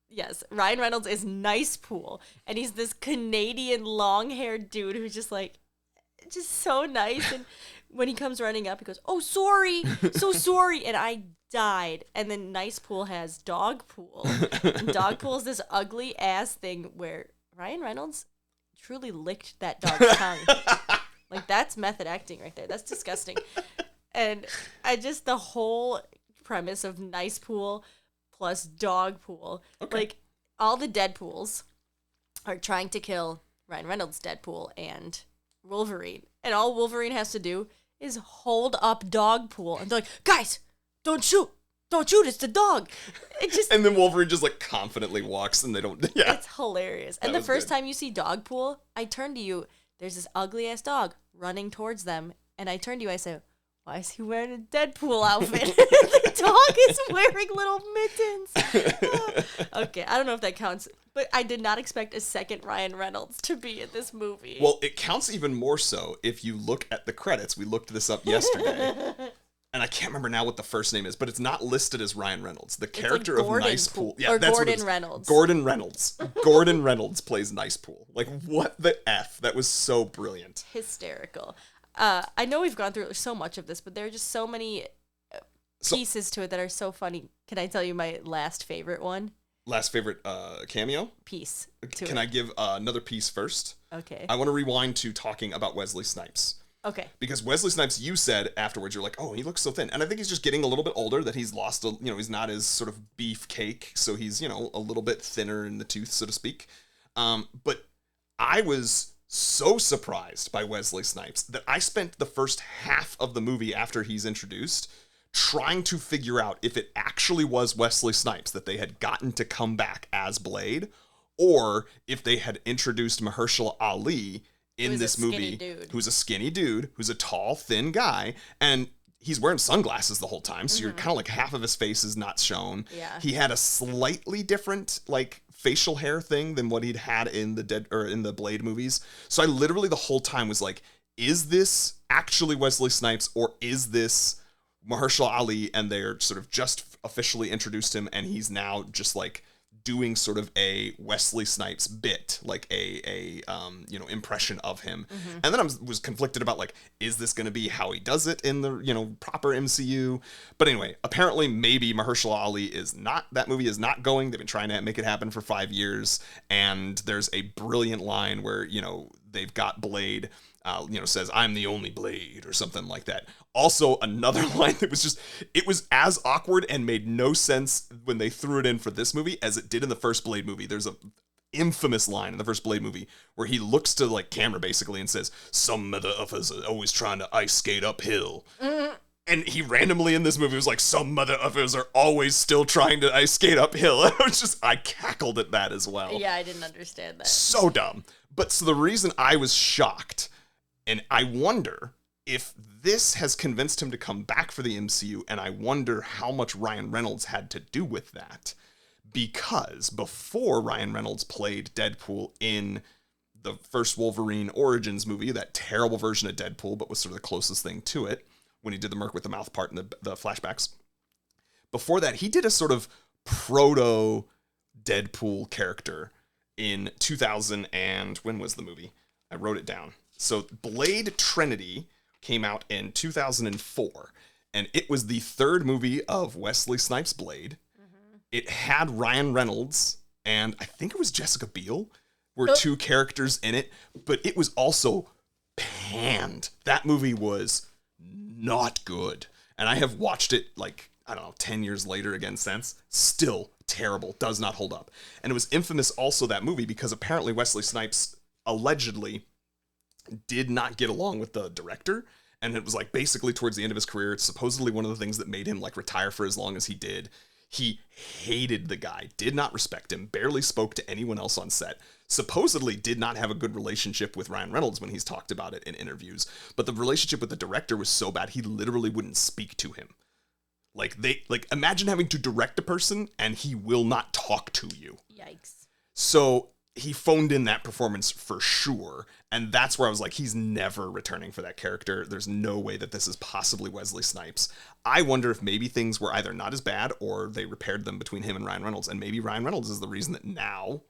Yes, Ryan Reynolds is Nice Pool, and he's this Canadian long-haired dude who's just so nice, and when he comes running up, he goes, "Oh, sorry, so sorry," and I died. And then Nice Pool has Dog Pool, and Dog Pool is this ugly-ass thing where Ryan Reynolds truly licked that dog's tongue. Like, that's method acting right there. That's disgusting. And the whole premise of Nice Pool plus Dog Pool. Okay. Like, all the Deadpools are trying to kill Ryan Reynolds' Deadpool and Wolverine. And all Wolverine has to do is hold up Dog Pool. And they're like, guys, don't shoot. Don't shoot, it's the dog. And then Wolverine just, like, confidently walks and they don't... Yeah. It's hilarious. And the first time you see Dog Pool, I turn to you, there's this ugly-ass dog running towards them. And I turn to you, I say, why is he wearing a Deadpool outfit? The dog is wearing little mittens. Okay, I don't know if that counts, but I did not expect a second Ryan Reynolds to be in this movie. Well, it counts even more so if you look at the credits. We looked this up yesterday. and I can't remember now what the first name is, but it's not listed as Ryan Reynolds. The Like character of Gordon Nice Pool. Yeah, or that's Gordon what Reynolds. Gordon Reynolds. Gordon Reynolds plays Nice Pool. Like, what the F? That was so brilliant. Hysterical. I know we've gone through so much of this, but there are just so many pieces to it that are so funny. Can I tell you my last favorite one? Last favorite cameo? Piece. Can I give another piece first? Okay. I want to rewind to talking about Wesley Snipes. Okay. Because Wesley Snipes, you said afterwards, you're like, oh, he looks so thin. And I think he's just getting a little bit older, that he's lost, he's not as sort of beefcake. So he's, a little bit thinner in the tooth, so to speak. But I was so surprised by Wesley Snipes that I spent the first half of the movie after he's introduced trying to figure out if it actually was Wesley Snipes that they had gotten to come back as Blade, or if they had introduced Mahershala Ali in this movie, who's a skinny dude, who's a tall, thin guy, and he's wearing sunglasses the whole time, so you're kind of like half of his face is not shown. Yeah. He had a slightly different, like, facial hair thing than what he'd had in the Blade movies. So I literally the whole time was like, is this actually Wesley Snipes, or is this Mahershala Ali, and they're sort of just officially introduced him, and he's now just like doing sort of a Wesley Snipes bit, like a impression of him. And then I was conflicted about, like, is this going to be how he does it in the, proper MCU? But anyway, apparently maybe Mahershala Ali is not, that movie is not going. They've been trying to make it happen for 5 years. And there's a brilliant line where, they've got Blade, says, I'm the only Blade, or something like that. Also, another line that was it was as awkward and made no sense when they threw it in for this movie as it did in the first Blade movie. There's a infamous line in the first Blade movie where he looks to, like, camera basically and says, some motherfuckers are always trying to ice skate uphill. And he randomly in this movie was like, some motherfuckers are always still trying to ice skate uphill. And I cackled at that as well. Yeah, I didn't understand that. So dumb. But so the reason I was shocked, and I wonder if this has convinced him to come back for the MCU, and I wonder how much Ryan Reynolds had to do with that. Because before Ryan Reynolds played Deadpool in the first Wolverine Origins movie, that terrible version of Deadpool, but was sort of the closest thing to it, when he did the Merc with the mouth part in the flashbacks. Before that, he did a sort of proto Deadpool character in 2000, and when was the movie? I wrote it down. So Blade Trinity came out in 2004, and it was the third movie of Wesley Snipes' Blade. It had Ryan Reynolds, and I think it was Jessica Biel, were two characters in it, but it was also panned. That movie was not good. And I have watched it, like, I don't know, 10 years later again since. Still terrible. Does not hold up. And it was infamous also, that movie, because apparently Wesley Snipes allegedly did not get along with the director. And it was, like, basically towards the end of his career, it's supposedly one of the things that made him, like, retire for as long as he did. He hated the guy, did not respect him, barely spoke to anyone else on set, supposedly did not have a good relationship with Ryan Reynolds when he's talked about it in interviews, but the relationship with the director was so bad he literally wouldn't speak to him. Like, imagine having to direct a person and he will not talk to you. Yikes. So he phoned in that performance for sure, and that's where I was like, he's never returning for that character. There's no way that this is possibly Wesley Snipes. I wonder if maybe things were either not as bad or they repaired them between him and Ryan Reynolds, and maybe Ryan Reynolds is the reason that now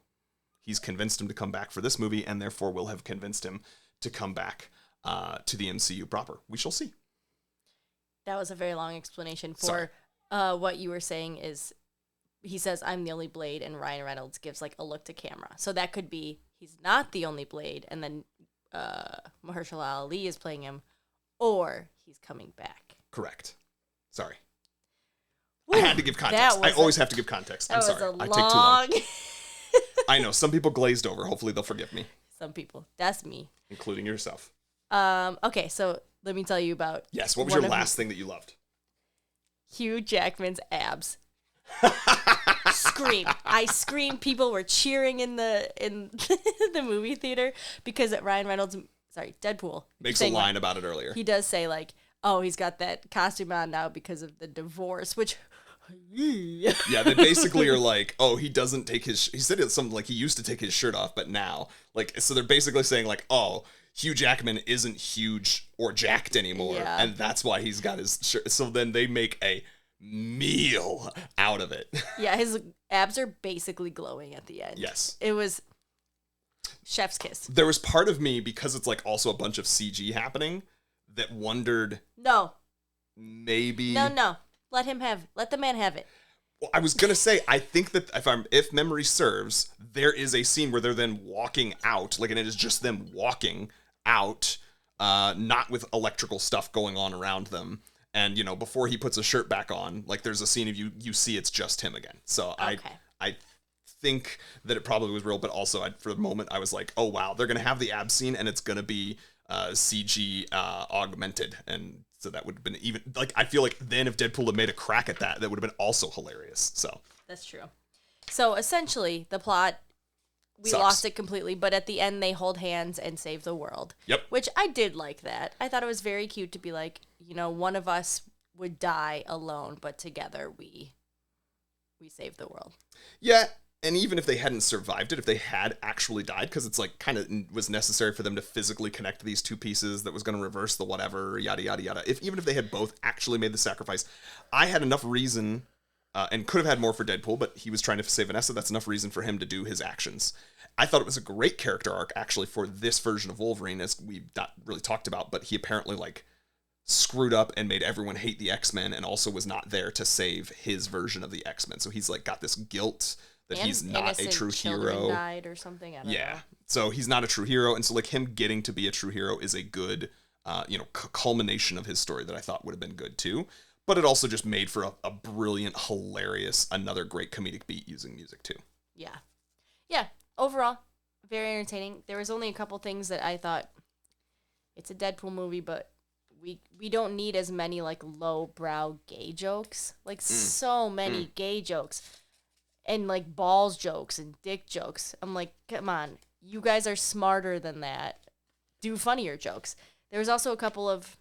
he's convinced him to come back for this movie, and therefore will have convinced him to come back to the MCU proper. We shall see. That was a very long explanation for what you were saying is, he says, I'm the only Blade, and Ryan Reynolds gives, like, a look to camera. So that could be he's not the only Blade, and then Mahershala Ali is playing him, or he's coming back. Correct. Sorry. Woo, I had to give context. I always have to give context. I'm sorry. I take too long. I know. Some people glazed over. Hopefully they'll forgive me. Some people. That's me. Including yourself. Okay, so let me tell you about... Yes, what was your last thing that you loved? Hugh Jackman's abs. Scream. I screamed. People were cheering in the the movie theater because Deadpool makes a line about it earlier. He does say, like, oh, he's got that costume on now because of the divorce, which Yeah, they basically are like, oh, he doesn't take his... He said it's something like he used to take his shirt off, but now... Like, so they're basically saying, like, oh, Hugh Jackman isn't huge or jacked anymore, Yeah. and that's why he's got his shirt. So then they make a meal out of it. Yeah, his abs are basically glowing at the end. Yes. It was chef's kiss. There was part of me, because it's, like, also a bunch of CG happening, that wondered... No. Maybe... No. Let the man have it. Well, I was gonna say, I think that if memory serves, there is a scene where they're then walking out, like, and it is just them walking out, not with electrical stuff going on around them. And, you know, before he puts a shirt back on, like, there's a scene of you see it's just him again. So Okay. I think that it probably was real, but also for the moment I was like, oh wow, they're gonna have the ab scene and it's gonna be CG augmented, and so that would have been even, like, I feel like then if Deadpool had made a crack at that would have been also hilarious. So That's true. So essentially, the plot, we Sucks. lost it completely, but at the end they hold hands and save the world. Yep. Which I did like that. I thought it was very cute to be like, you know, one of us would die alone, but together we save the world. yeah, and even if they hadn't survived it, if they had actually died, because it's like kind of was necessary for them to physically connect these two pieces that was going to reverse the whatever, yada yada yada. Even if they had both actually made the sacrifice, I had enough reason, and could have had more for Deadpool, but he was trying to save Vanessa. That's enough reason for him to do his actions. I thought it was a great character arc actually for this version of Wolverine, as we've not really talked about, but he apparently like screwed up and made everyone hate the X-Men, and also was not there to save his version of the X-Men. So he's like got this guilt that And he's not a true hero. Died or something. I don't know. So he's not a true hero, and so like him getting to be a true hero is a good, culmination of his story that I thought would have been good too. But it also just made for a brilliant, hilarious, another great comedic beat using music too. Yeah. Overall, very entertaining. There was only a couple things that I thought, it's a Deadpool movie, but we don't need as many like lowbrow gay jokes. Like so many gay jokes. And like balls jokes and dick jokes. I'm like, come on, you guys are smarter than that. Do funnier jokes. There was also a couple of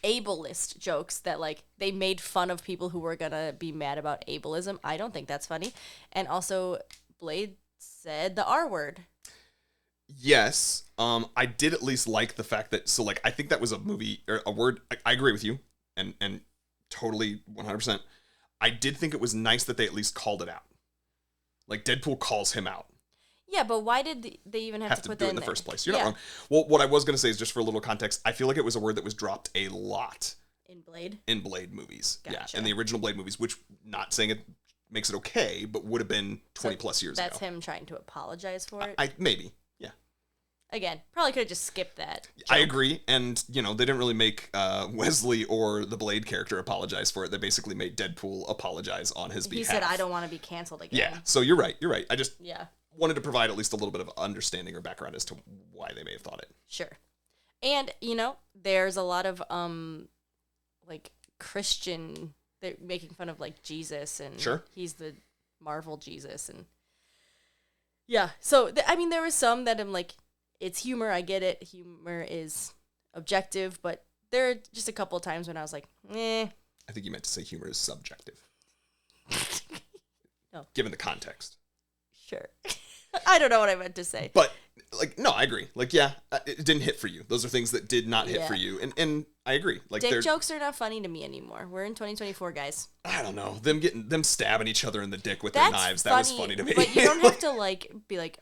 ableist jokes that like they made fun of people who were gonna be mad about ableism. I don't think that's funny. And also Blade said the R word. Yes, I did at least like the fact that, so like I think that was a movie or a word. I agree with you, and totally 100%. I did think it was nice that they at least called it out. Like, Deadpool calls him out. Yeah, but why did they even have to put do that it in the there? first place? You're not wrong. Well, what I was going to say is, just for a little context, I feel like it was a word that was dropped a lot In Blade? in Blade movies. Gotcha. Yeah, in the original Blade movies, which, not saying it makes it okay, but would have been 20 plus years That's ago. him trying to apologize for it? Maybe, yeah. Again, probably could have just skipped that. I joke. agree, and, they didn't really make Wesley or the Blade character apologize for it. They basically made Deadpool apologize on his behalf. He said, I don't want to be canceled again. Yeah, so you're right. I just Yeah, wanted to provide at least a little bit of understanding or background as to why they may have thought it. sure. And, there's a lot of, like, Christian, they're making fun of, like, Jesus, and Sure. he's the Marvel Jesus, and yeah. So, there was some that I'm like, it's humor, I get it. Humor is objective, but there are just a couple of times when I was like, eh. I think you meant to say humor is subjective. No. Given the context. Sure. I don't know what I meant to say. But, like, no, I agree. Like, yeah, it didn't hit for you. Those are things that did not hit Yeah. for you. And I agree. Like, Dick jokes are not funny to me anymore. We're in 2024, guys. I don't know. Them stabbing each other in the dick with That's their knives, that was funny to me. But you don't have to, like, be like,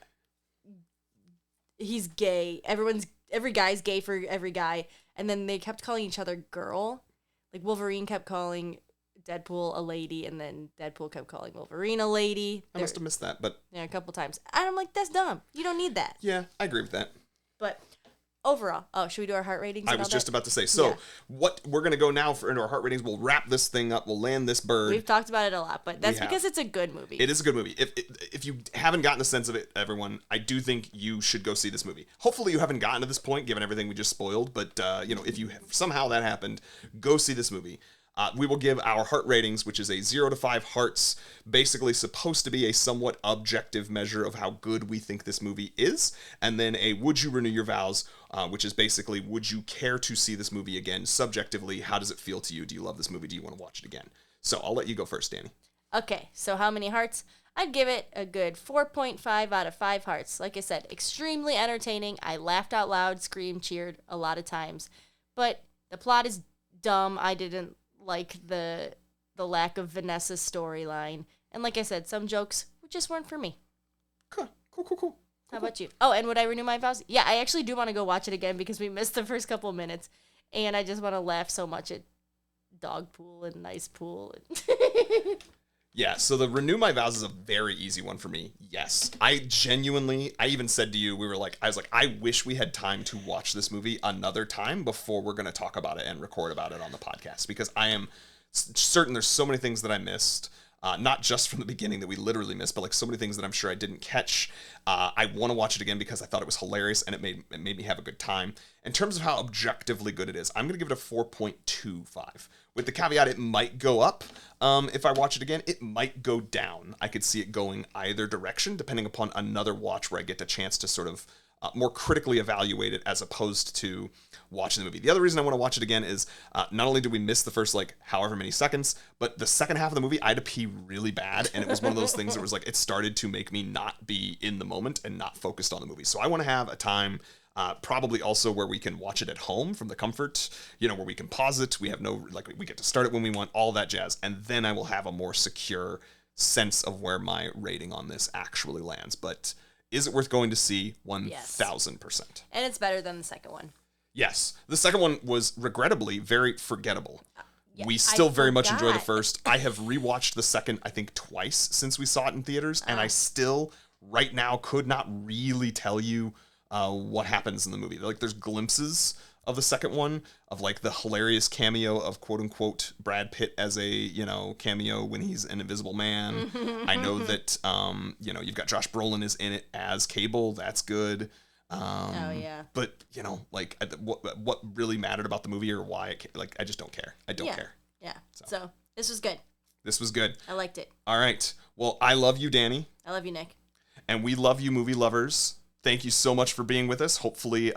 he's gay. Every guy's gay for every guy. And then they kept calling each other girl. Like, Wolverine kept calling Deadpool a lady, and then Deadpool kept calling Wolverine a lady. I must have missed that, but Yeah, a couple times. And I'm like, that's dumb. You don't need that. yeah, I agree with that. But overall, should we do our heart ratings? I and was all just that? about to say, so Yeah. what we're going to go now into our heart ratings. We'll wrap this thing up. We'll land this bird. We've talked about it a lot, but that's We have. because it's a good movie. It is a good movie. If you haven't gotten a sense of it, everyone, I do think you should go see this movie. Hopefully you haven't gotten to this point, given everything we just spoiled. But, if you somehow that happened, go see this movie. We will give our heart ratings, which is a 0 to 5 hearts, basically supposed to be a somewhat objective measure of how good we think this movie is. And then a would you renew your vows, which is basically would you care to see this movie again? Subjectively, how does it feel to you? Do you love this movie? Do you want to watch it again? So I'll let you go first, Dani. Okay, so how many hearts? I'd give it a good 4.5 out of 5 hearts. Like I said, extremely entertaining. I laughed out loud, screamed, cheered a lot of times. But the plot is dumb. I didn't like the lack of Vanessa's storyline. And like I said, some jokes just weren't for me. Cool. How about you? Oh, and would I renew my vows? Yeah, I actually do want to go watch it again because we missed the first couple of minutes. And I just want to laugh so much at dog pool and nice pool. Yeah, so the renew my vows is a very easy one for me. Yes. I even said to you, I was like, I wish we had time to watch this movie another time before we're going to talk about it and record about it on the podcast, because I am certain there's so many things that I missed. Not just from the beginning that we literally missed, but like so many things that I'm sure I didn't catch. I want to watch it again because I thought it was hilarious and it made me have a good time. In terms of how objectively good it is, I'm going to give it a 4.25. With the caveat, it might go up. If I watch it again, it might go down. I could see it going either direction, depending upon another watch where I get the chance to sort of more critically evaluate it as opposed to watching the movie. The other reason I want to watch it again is not only did we miss the first however many seconds, but the second half of the movie I had to pee really bad, and it was one of those things that was it started to make me not be in the moment and not focused on the movie. So I want to have a time probably also where we can watch it at home from the comfort, where we can pause it. We have we get to start it when we want, all that jazz, and then I will have a more secure sense of where my rating on this actually lands. But is it worth going to see? 1,000%. And it's better than the second one. Yes. The second one was regrettably very forgettable. Yeah, we still very much enjoy the first. I have rewatched the second, I think, twice since we saw it in theaters, and I still, right now, could not really tell you what happens in the movie. There's glimpses of the second one, of the hilarious cameo of quote unquote Brad Pitt as a cameo when he's an Invisible Man. I know that you've got Josh Brolin is in it as Cable. That's good. Oh yeah. But what really mattered about the movie, or why I just don't care. I don't care. Yeah. So this was good. This was good. I liked it. All right. Well, I love you, Dani. I love you, Nick. And we love you, movie lovers. Thank you so much for being with us. Hopefully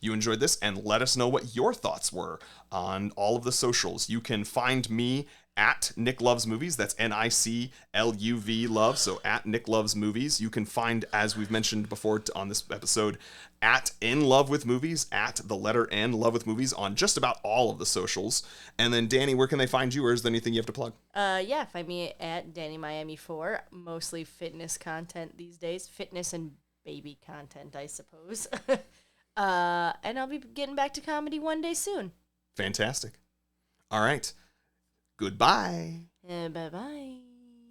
you enjoyed this, and let us know what your thoughts were on all of the socials. You can find me at Nick Loves Movies. That's NICLUV Love. So at Nick Loves Movies. You can find, as we've mentioned before on this episode, at In Love with Movies, at the letter N, Love with Movies, on just about all of the socials. And then Dani, where can they find you, or is there anything you have to plug? Yeah, find me at Dani Miami 4. Mostly fitness content these days. Fitness and baby content, I suppose. And I'll be getting back to comedy one day soon. Fantastic. All right. Goodbye. Bye-bye.